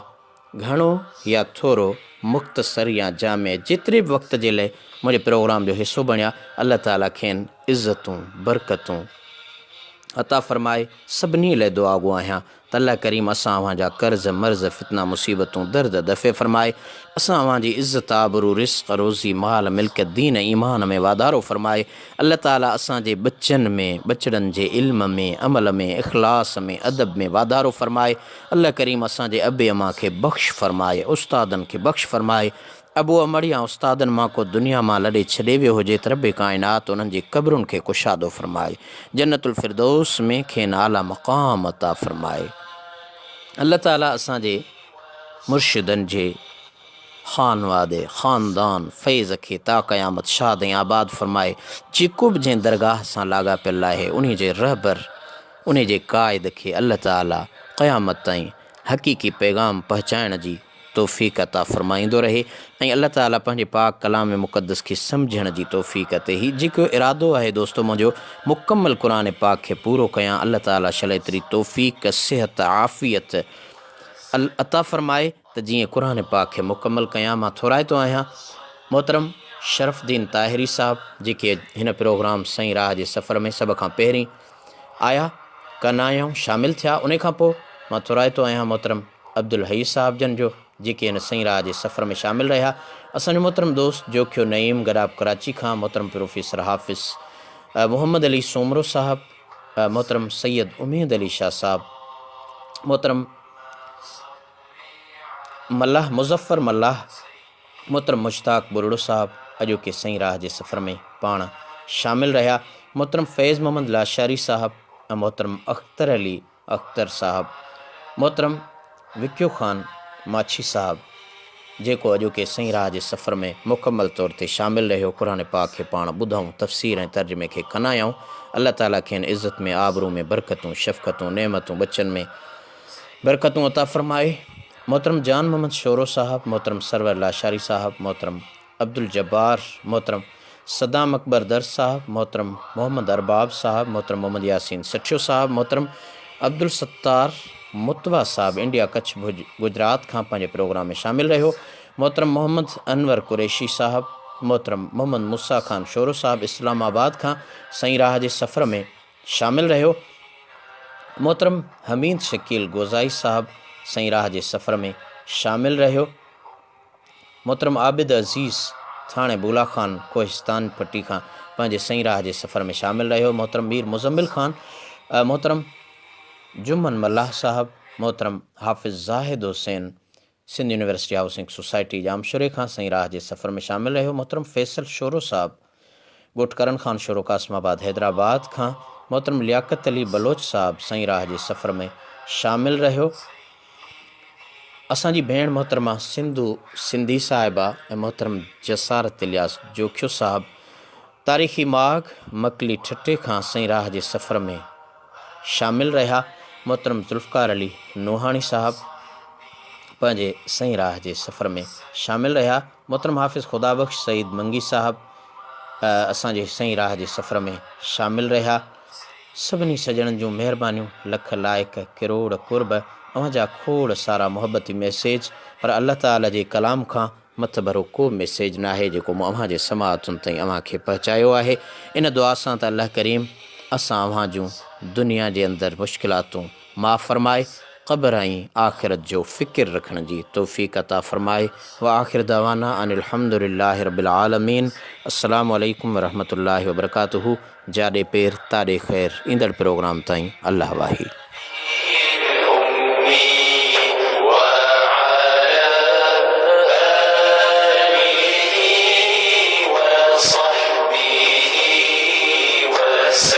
घणो या थोरो, मुख़्तसर या जामे, जेतिरे बि वक़्त जे लाइ मुंहिंजे प्रोग्राम जो हिसो बणिया, अल्लाह ताला खेनि इज़तूं बरकतूं अता फ़रमाए। सभिनी लाइ दुआ गो आहियां त अल्लाह करीम असां अव्हां जा कर्ज़ मर्ज़ फितना मुसीबतूं दर्द दफ़े फ़रमाए, असां अव्हां जी इज़्ज़त आबरू रिस्क रोज़ी माल मिल्कियत दीन ईमान में वाधारो फ़रमाए। अल्लाह ताला असांजे बच्चनि में, बचड़नि जे इल्म में, अमल में, इख़लास में, अदब में वाधारो फ़रमाए। अल्लाह करीम असांजे अबे अमा खे बख़्श फ़रमाए, उस्तादनि खे बख़्श फ़रमाए। अबू अमड़ या उस्तादनि मां को दुनिया मां लॾे छॾे वियो हुजे त रब काइनात उन्हनि जी क़ब्रुनि खे कुशादो फ़रमाए, जन्नतुल फ़िरदौस में खेनि आला मक़ाम अता फ़रमाए। अल्लाह ताला असांजे मुर्शिदनि जे ख़ानवादे, ख़ानदान, फ़ैज़ खे ता क़यामत शाद ऐं आबाद फ़रमाए। जेको बि जंहिं दरगाह सां लाॻापियल आहे उन जे रहबर, उन जे क़ाइद खे अल्लाह ताला क़यामत ताईं हक़ीक़ी पैगाम पहुचाइण जी तौफ़ीक़ अता फ़रमाईंदो रहे ऐं अल्लाह ताला पंहिंजे पाक कलाम मुक़द्दस खे सम्झण जी तौफ़ीक़ ते ही जेको इरादो आहे दोस्तो मुंहिंजो मुकमल क़ुरान पाक खे पूरो कयां। अल्लाह ताला शले तरी तौफ़ीक़, सिहत, आफ़ियत अता फ़रमाए त जीअं क़ुरान पाक खे मुकमल कयां। मां थोराइतो आहियां मोहतरम शरफ़ुद्दीन ताहिरी साहब जेके हिन प्रोग्राम सही राह जे सफ़र में सभ खां पहिरीं आया, कना आहियूं, शामिल थिया। उन खां पोइ मां थोराइतो आहियां मोहतरम अब्दुल हई साहब जन जो जेके हिन सही राह जे सफ़र में शामिल रहिया। असांजो मोहतरम दोस्त जोखियो नईम गराब कराची खां मोहतरम प्रोफेसर हाफ़िज़ मोहम्मद अली सोमरो साहब, मोहतरम सैयद उमेद अली शाह साहब, मोहतरम मल्लाह मुज़फ़र मल्लाह, मोहतरम मुश्ताक बुरड़ो साहब अॼोके सही राह जे सफ़र में पाण शामिल रहिया। मोहतरम फैज़ मोहम्मद लाशारी साहब, मोहतरम अख्तर अली अख्तर साहब, मोहतरम विक्यो ख़ान माछी साहब जेको अॼोके सही राह जे सफ़र में मुकमल तौर ते शामिल रहियो। क़ुरान पाक खे पाण ॿुधूं, तफ़सीर ऐं तर्जुमे खे कनायूं। अल्लाह ताला खेनि इज़त में, आबरू में बरकतूं, शफ़क़तूं, नेमतूं, बच्चनि में बरकतूं अता फ़रमाए। मोहतरम जान मोहम्मद शोरो साहब, मोहतरम सरवर लाशारी साहब, मोहतरम अब्दुल जब्बार, मोहतरम सदाम अकबर दर साहब, मोहतरम मोहम्मद अरबाब साहब, मोहतरम मोहम्मद यासीन सठियो साहब, मोहतरम अब्दुल सत्तार मुतवा साहब इंडिया कच्छ भुज गुजरात खां पंहिंजे प्रोग्राम में शामिल रहियो। मोहतरम मोहम्मद अनवर कुरैशी साहब, मोहतरम मोहम्मद मूसा ख़ान शोरो साहब इस्लामाबाद खां सही राह जे सफ़र में शामिल रहियो। मोहतरम हमीद शकील गोज़ाई साहब सही राह जे सफ़र में शामिल रहियो। मोहतरम आबिद अज़ीज़ थाणे बुला ख़ान कोहिस्तान पट्टी खां पंहिंजे सही राह जे सफ़र में शामिल रहियो। मोहतरम मीर मुज़म्मिल ख़ान, मोहतरम जुमन मल्लाह साहब, मोहतरम Hafiz Zahid Hussain Sindh university housing society जामशोरे खां सही राह जे सफ़र में शामिल रहियो। मोहतरम फैसल शोरो साहब ॻोठ करण खान शोरो कासमाबाद हैदराबाद खां मोहतरम लियाकत अली बलोच साहब सही राह जे सफ़र में शामिल रहियो। असांजी भेण मोहतरमा सिंधी साहिबा ऐं मोहतरम जसारत इलियास जोखियो साहब तारीख़ी माग मकली ठटे खां सही राह जे सफ़र में शामिल रहा। मोहतरम ज़ुल्फ़कार अली नोहानी साहब पंहिंजे सही राह जे सफ़र में शामिल रहा। मोहतरम हाफ़िज़ खुदाबख्श सईद मंगी साहब असांजे सही राह जे सफ़र में शामिल रहा। सभिनी सजणनि जूं महिरबानियूं लख लाइक किरोड़ कुर्ब अव्हांजा खोड़ सारा मुहबती मैसेज, पर अल्लाह ताला जे कलाम खां मथ भरो को मैसेज न आहे जेको मूं अव्हांजे समाअतुनि ताईं अव्हांखे पहुचायो आहे। इन दुआ सां त अल्लाह करीम असां अव्हां जूं दुनिया जे अंदरि मुश्किलातूं माफ़ फरमाए, क़ब्र ऐं आख़िरत जो फ़िक्र रखण जी तौफ़ीक़ अता फ़रमाए। व आख़िर दवाना अनिल हम्दुलिल्लाहि रब्बिल आलमीन। अस्सलामु अलैकुम वरहमतुल्लाहि वबरकातुहू। जाॾे पेर ताॾे ख़ैर ईंदड़ प्रोग्राम ताईं अल्लाह वाही।